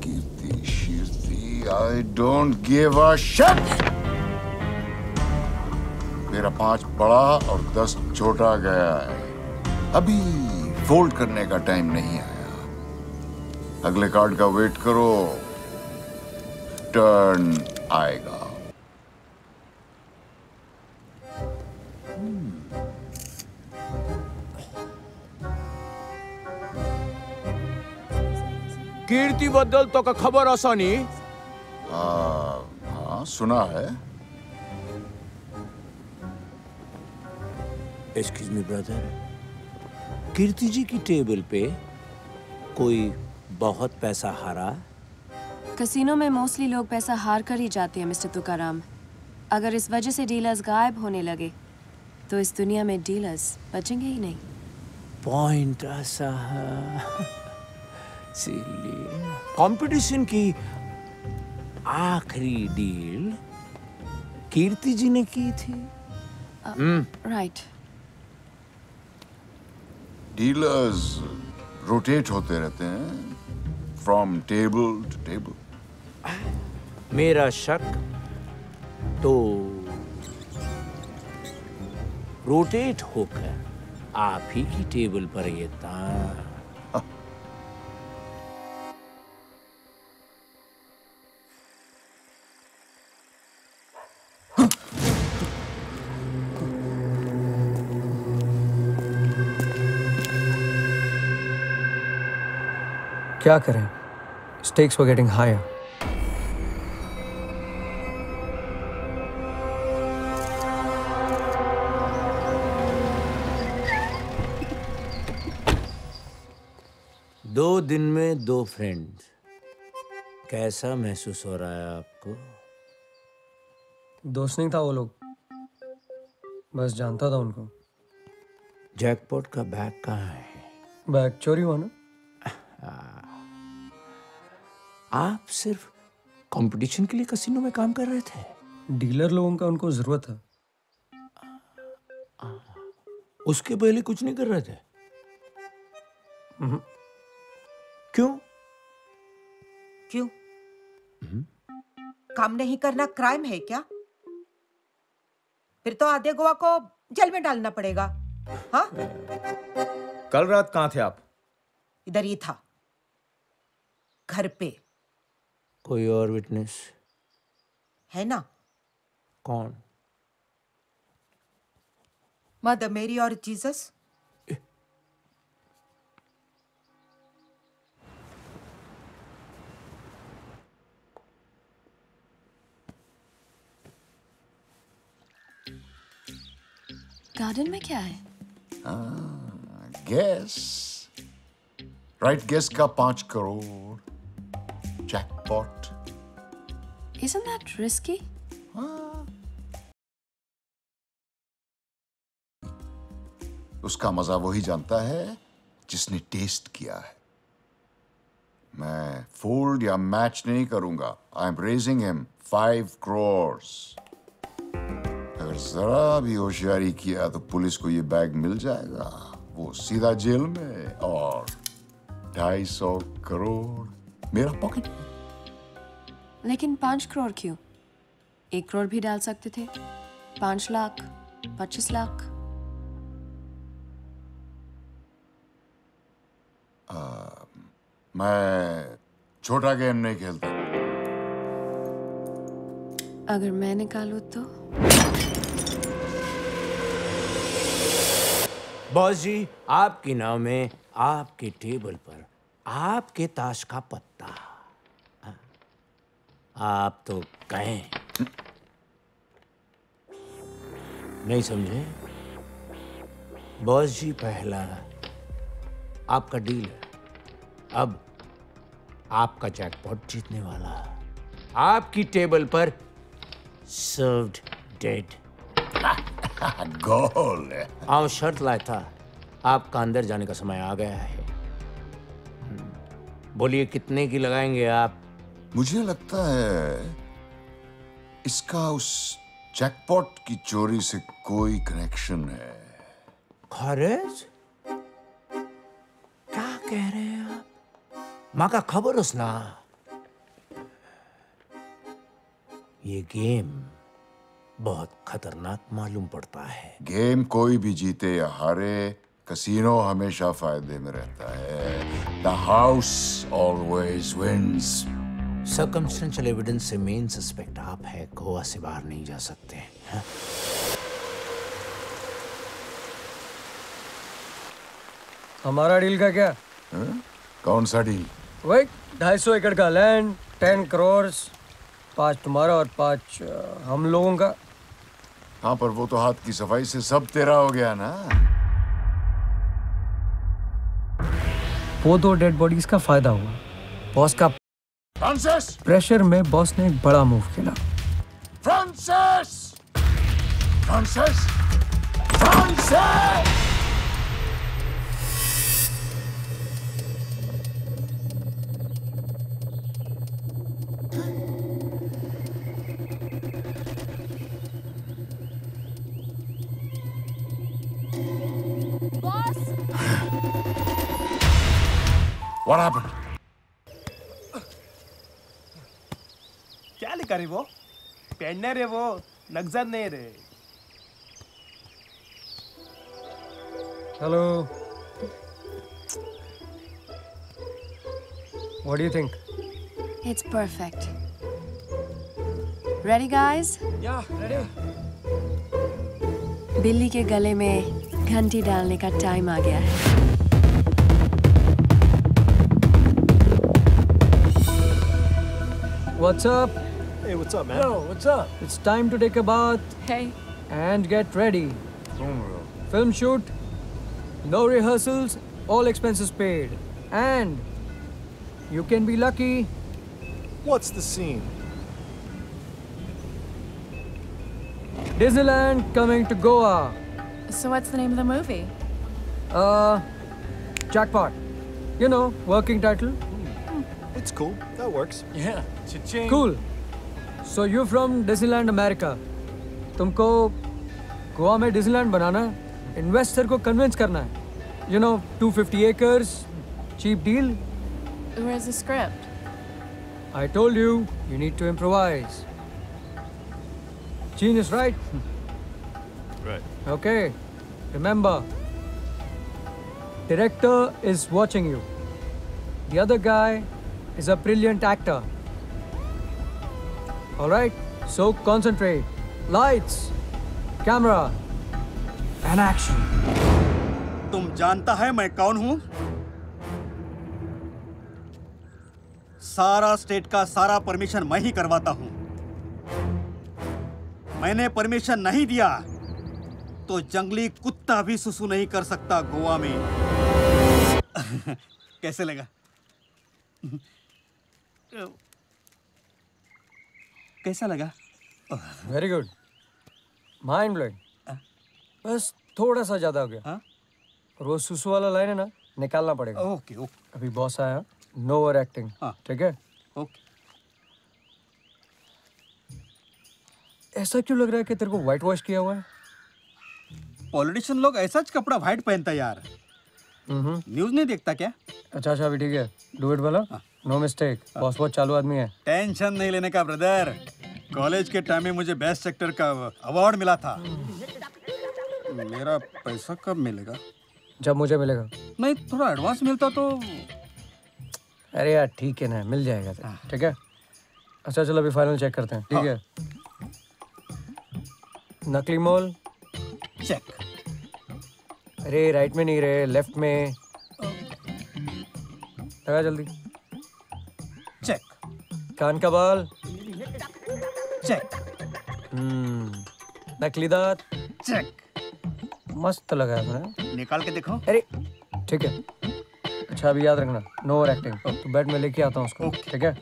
कीर्ति शीर्ति, I don't give a shit. मेरा 5 बड़ा और 10 छोटा गया है। अभी फोल्ड करने का टाइम नहीं आया। अगले कार्ड का वेट करो, टर्न आएगा। कीर्ती बद्दल तो का खबर असा नी? हाँ सुना है। एक्सक्यूज मी ब्रदर, कीर्ति जी की टेबल पे कोई बहुत पैसा हारा? कसिनो में मोस्टली लोग पैसा हार कर ही जाते हैं मिस्टर तुकाराम। अगर इस वजह से डीलर्स गायब होने लगे तो इस दुनिया में डीलर्स बचेंगे ही नहीं। पॉइंट ऐसा कंपटीशन की आखिरी डील कीर्ति जी ने की थी। राइट। डीलर्स रोटेट होते रहते हैं फ्रॉम टेबल टू टेबल। मेरा शक तो रोटेट होकर आप ही की टेबल पर ये था। क्या करें? Stakes were getting higher. दो दिन में 2 फ्रेंड्स, कैसा महसूस हो रहा है आपको? दोस्त नहीं था वो लोग, बस जानता था उनको। जैकपॉट का बैग कहाँ है? बैग चोरी हुआ ना। आप सिर्फ कंपटीशन के लिए कसिनो में काम कर रहे थे? डीलर लोगों का उनको जरूरत था। उसके पहले कुछ नहीं कर रहे थे? क्यों? क्यों? काम नहीं करना क्राइम है क्या? फिर तो आधे गोवा को जेल में डालना पड़ेगा। हाँ? कल रात कहाँ थे आप? इधर ही था, घर पे। कोई और विटनेस है ना? कौन? मदर मेरी और जीसस। गार्डन में क्या है? गेस। राइट गेस का 5 crore jackpot. Isn't that risky? उसका मजा वही जानता है जिसने टेस्ट किया है। मैं फोल्ड या मैच नहीं करूंगा। I am raising him 5 crore. अगर जरा भी होशियारी किया तो पुलिस को ये बैग मिल जाएगा। वो सीधा जेल में और 250 करोड़ मेरा पॉकेट में। लेकिन 5 करोड़ क्यों? 1 करोड़ भी डाल सकते थे। 5 लाख, 25 लाख। मैं छोटा गेम नहीं खेलता। अगर मैं निकालूं तो? बॉस जी, आपकी नाव में आपके टेबल पर आपके ताश का पत्ता। आप तो कहें नहीं समझे? बॉस जी, पहला आपका डील है, अब आपका जैकपॉट जीतने वाला। आपकी टेबल पर सर्व्ड डेड गोल। आओ शर्त लाया था, आपका अंदर जाने का समय आ गया है। बोलिए कितने की लगाएंगे आप? मुझे लगता है इसका उस जैकपॉट की चोरी से कोई कनेक्शन है? खारिज, क्या कह रहे हैं आप? माँ का खबर उसना। ये गेम बहुत खतरनाक मालूम पड़ता है। गेम कोई भी जीते या हारे, कसीनो हमेशा फायदे में रहता है। The house always wins. Circumstantial evidence से मेन सस्पेक्ट आप है, गोवा से बाहर नहीं जा सकते हैं? हमारा डील का क्या? कौन सा डील? वही 250 एकड़ का लैंड, 10 करोड़, 5 तुम्हारा और 5 हम लोगों का। हाँ, पर वो तो हाथ की सफाई से सब तेरा हो गया ना। वो 2 डेड बॉडीज का फायदा हुआ। बॉस का फ्रांसिस! प्रेशर में बॉस ने एक बड़ा मूव किया। Francis! Francis! Francis! What happened? क्या लिखा रे वो? पेन्नर रे वो, नक्सर नहीं रे। Hello, what do you think? It's perfect. Ready, guys? Yeah, ready. बिल्ली के गले में घंटी डालने का टाइम आ गया है। What's up? Hey, what's up, man? Yo, what's up? It's time to take a bath. Hey. And get ready. Film shoot. No rehearsals. All expenses paid. And you can be lucky. What's the scene? Disneyland coming to Goa. So what's the name of the movie? Jackpot. You know, working title. It's cool. That works. Yeah. Cha-ching. Cool. So you're from Disneyland America. तुमको गोवा में डिज्नीलैंड बनाना है, इन्वेस्टर को कन्विंस करना है. You know, 250 acres, cheap deal. Where's the script? I told you, you need to improvise. Genius, right? Right. Okay. Remember, director is watching you. The other guy is a brilliant actor. All right? So concentrate. Lights, camera, and action. तुम जानता है मैं कौन हूं? सारा स्टेट का सारा परमिशन मैं ही करवाता हूं। मैंने परमिशन नहीं दिया तो जंगली कुत्ता भी सुसु नहीं कर सकता गोवा में। कैसे लगा? कैसा लगा? Very good. Mind blowing. बस थोड़ा सा ज्यादा हो गया. हाँ? और वो सुसु वाला लाइन है ना, निकालना पड़ेगा. Okay okay. अभी बॉस आया, नो ओवर एक्टिंग. ठीक है? ओके. ऐसा क्यों लग रहा है कि तेरे को व्हाइट वॉश किया हुआ है? पॉलिटिशियन लोग ऐसा ज कपड़ा व्हाइट पहनता है यार. न्यूज़ नहीं देखता क्या? अच्छा अभी ठीक है. डू इट बोला. No mistake. बॉस बहुत चालू आदमी है. टेंशन नहीं लेने का ब्रदर. कॉलेज के टाइम में मुझे बेस्ट एक्टर का अवार्ड मिला था. मेरा पैसा कब मिलेगा? जब मुझे मिलेगा. नहीं थोड़ा एडवांस मिलता तो. अरे यार ठीक है ना, मिल जाएगा. ठीक है. अच्छा चलो अभी फाइनल चेक करते हैं. ठीक है. नकली मॉल चेक. अरे राइट में नहीं रहे, लेफ्ट में. लगा जल्दी. चेक. कान का बाल. चेक. नकली दांत. चेक. मस्त लगा है मैंने. निकाल के देखो. अरे ठीक है. अच्छा अभी याद रखना, नो ओवर एक्टिंग. तो बेड में लेके आता हूँ उसको. ठीक है.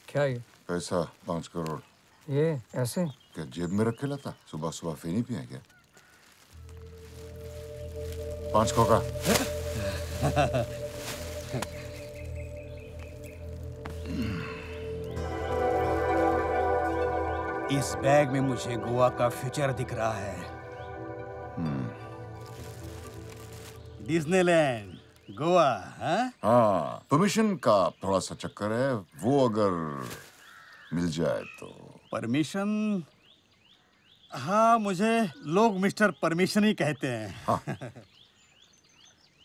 क्या ये? पैसा 5 करोड़. ये ऐसे? क्या जेब में रखे था? सुबह सुबह फेनी पिया क्या? 5 खोका. इस बैग में मुझे गोवा का फ्यूचर दिख रहा है। डिज्नीलैंड, गोवा, हाँ, परमिशन का थोड़ा सा चक्कर है, वो अगर मिल जाए तो। परमिशन? हाँ, मुझे लोग मिस्टर परमिशन ही कहते हैं। हाँ।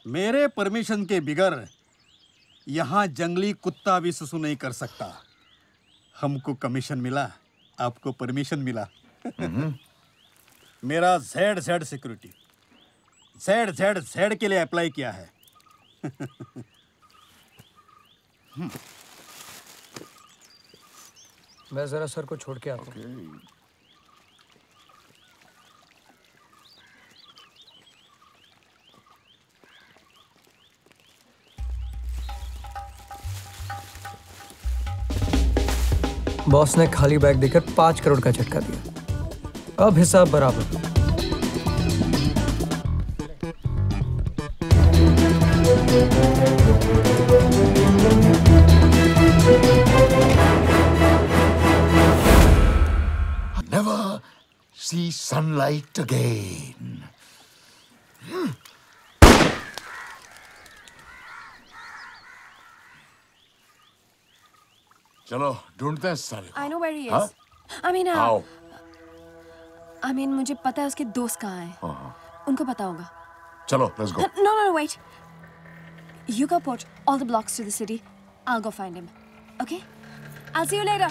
मेरे परमिशन के बिगर यहाँ जंगली कुत्ता भी सुसु नहीं कर सकता। हमको कमीशन मिला, आपको परमिशन मिला। मेरा ZZ सिक्योरिटी, ZZ के लिए अप्लाई किया है। मैं जरा सर को छोड़ के आता हूँ। बॉस ने खाली बैग देकर 5 करोड़ का झटका दिया। अब हिसाब बराबर। Never see sunlight again. चलो ढूंढते हैं सारे को। I know where he is. हाँ? How? How? मुझे पता है उसके दोस्त कहाँ हैं। उनको पता होगा। चलो, let's go. No, wait. You go port all the blocks to the city. I'll go find him. Okay? I'll see you later.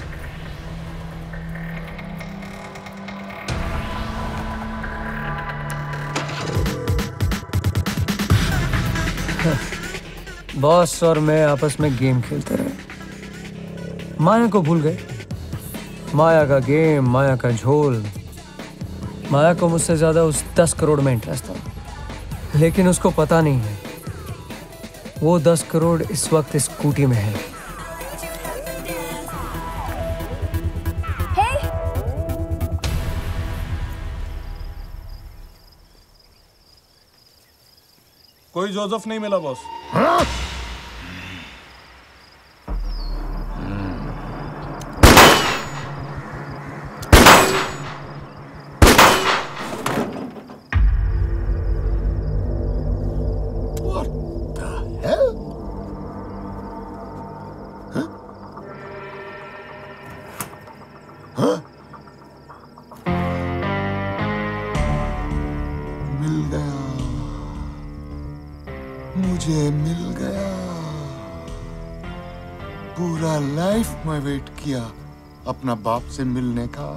Boss और मैं आपस में गेम खेलते रहे, माया को भूल गए। माया का गेम, माया का झोल। माया को मुझसे ज्यादा उस 10 करोड़ में इंटरेस्ट था, लेकिन उसको पता नहीं है वो 10 करोड़ इस वक्त स्कूटी में है। Hey! कोई जोसेफ नहीं मिला बॉस। मुझे मिल गया। पूरा लाइफ मैं वेट किया अपना बाप से मिलने का।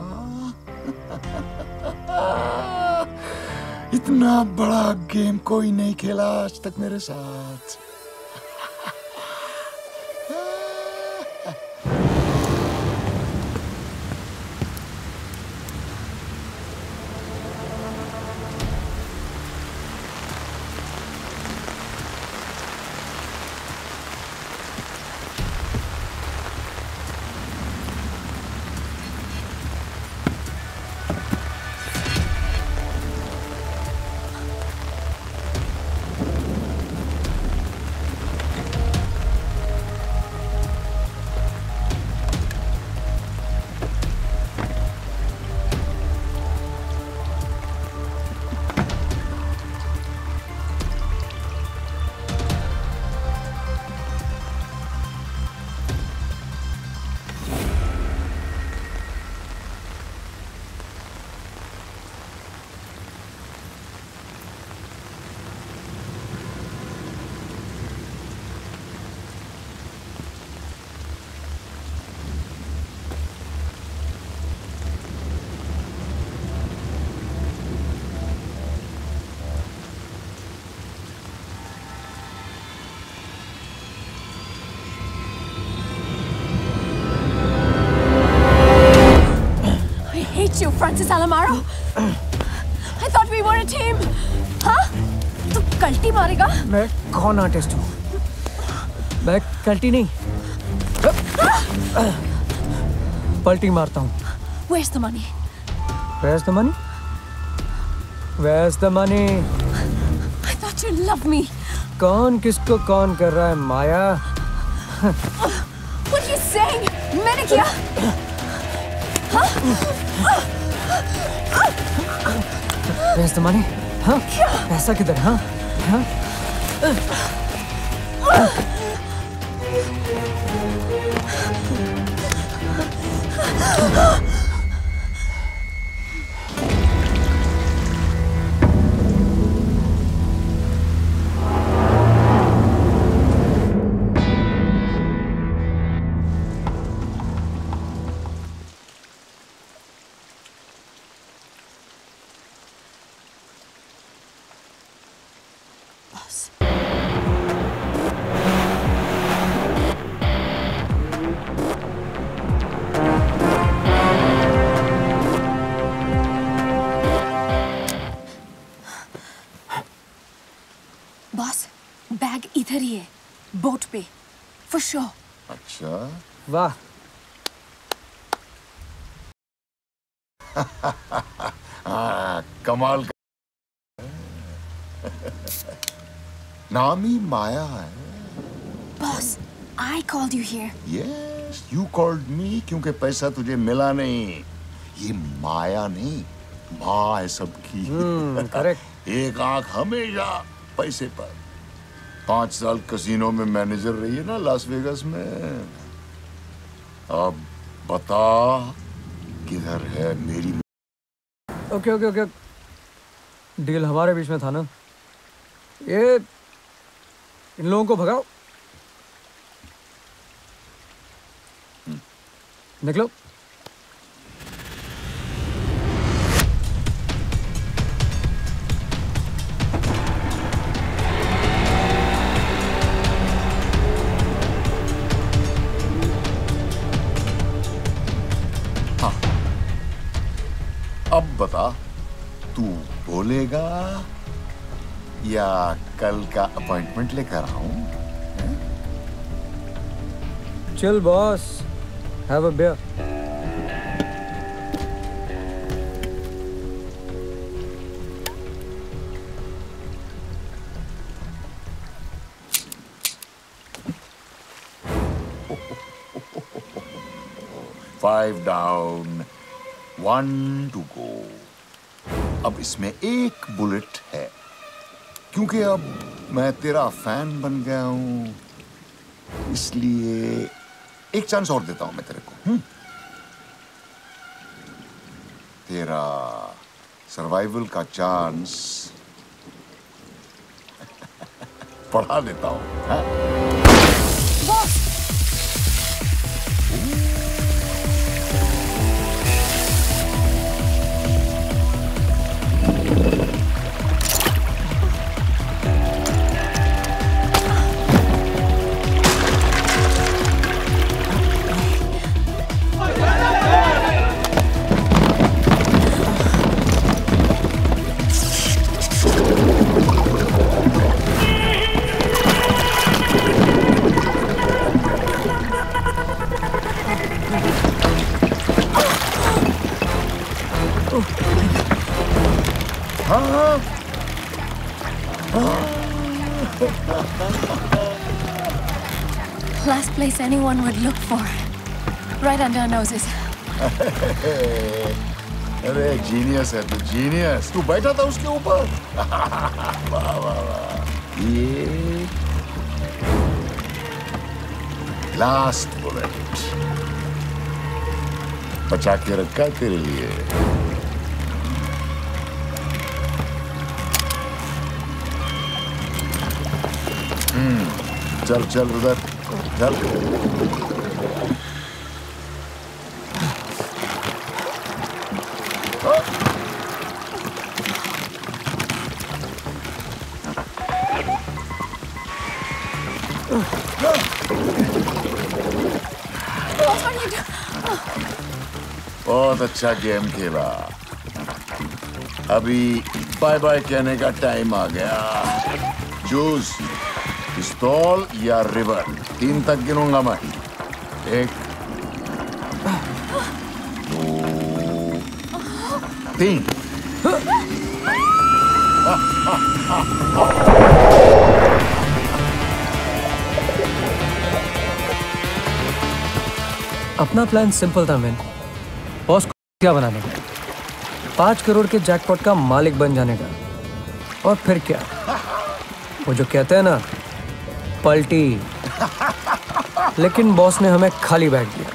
इतना बड़ा गेम कोई नहीं खेला आज तक मेरे साथ। You, Francis Alamaro. I thought we were a team. हाँ? तू कल्टी मारेगा? मैं कौन आर्टिस्ट हूँ? मैं कल्टी नहीं, पलटी मारता हूँ। Where's the money? Where's the money? Where's the money? I thought you loved me. कौन किसको कौन कर रहा है माया? What are you saying? मैंने किया? Where's the money? हाँ? पैसा किधर? हाँ? हाँ? बॉस, बैग इधर ही है, बोट पे, for sure. अच्छा। वाह। कमाल का। नाम ही माया है। Boss, I called you here. Yes, you called me क्योंकि पैसा तुझे मिला नहीं। ये माया नहीं, माँ है सबकी। करेक्ट। एक आंख हमेशा पैसे पर। 5 साल कसिनो में मैनेजर रही है ना लास वेगास में। अब बता किधर है मेरी? ओके ओके ओके, डील हमारे बीच में था ना। ये इन लोगों को भगाओ। निकलो। अब बता, तू बोलेगा या कल का अपॉइंटमेंट लेकर आऊं? Chill boss, have a beer. Five down, 1 to go. अब इसमें एक बुलेट है, क्योंकि अब मैं तेरा फैन बन गया हूं, इसलिए एक चांस और देता हूं मैं तेरे को। तेरा सर्वाइवल का चांस बढ़ा देता हूं। Last place anyone would look for, right under our noses. अरे जीनियस है तू, जीनियस। तू बैठा था उसके ऊपर। वाह वाह वाह। ये लास्ट बुलेट बचा के रखा है तेरे लिए। चल चल उधर चल। बहुत अच्छा गेम खेला। अभी बाय बाय कहने का टाइम आ गया। जूस, पिस्तौल या रिवर, 3 तक गिनूंगा मैं। 1 2 3। अपना प्लान सिंपल था मैन, बॉस को क्या बनाने का, 5 करोड़ के जैकपॉट का मालिक बन जाने का, और फिर क्या, वो जो कहते हैं ना पलटी। लेकिन बॉस ने हमें खाली बैठ दिया,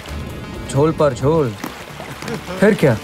झोल पर झोल। फिर क्या,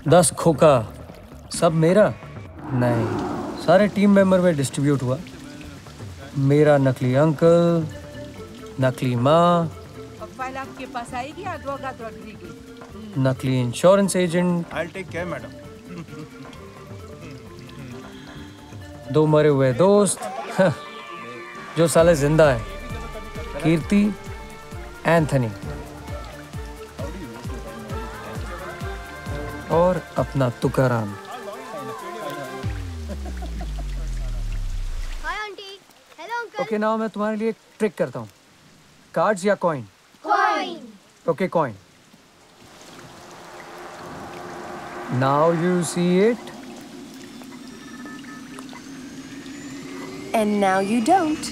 दस खोखा सब मेरा नहीं, सारे टीम मेंबर में डिस्ट्रीब्यूट हुआ। मेरा नकली अंकल, नकली माँ, फाइल आपके पास आएगी, advocate Rodriguez। नकली insurance agent, I'll take care, madam. 2 मरे हुए दोस्त जो साले जिंदा है, कीर्ति, एंथनी और अपना Tukaram. Hi aunty. Hello uncle. Okay, now मैं तुम्हारे लिए एक ट्रिक करता हूँ, कार्ड्स या coin? Coin. Okay, coin. Now you see it And now you don't.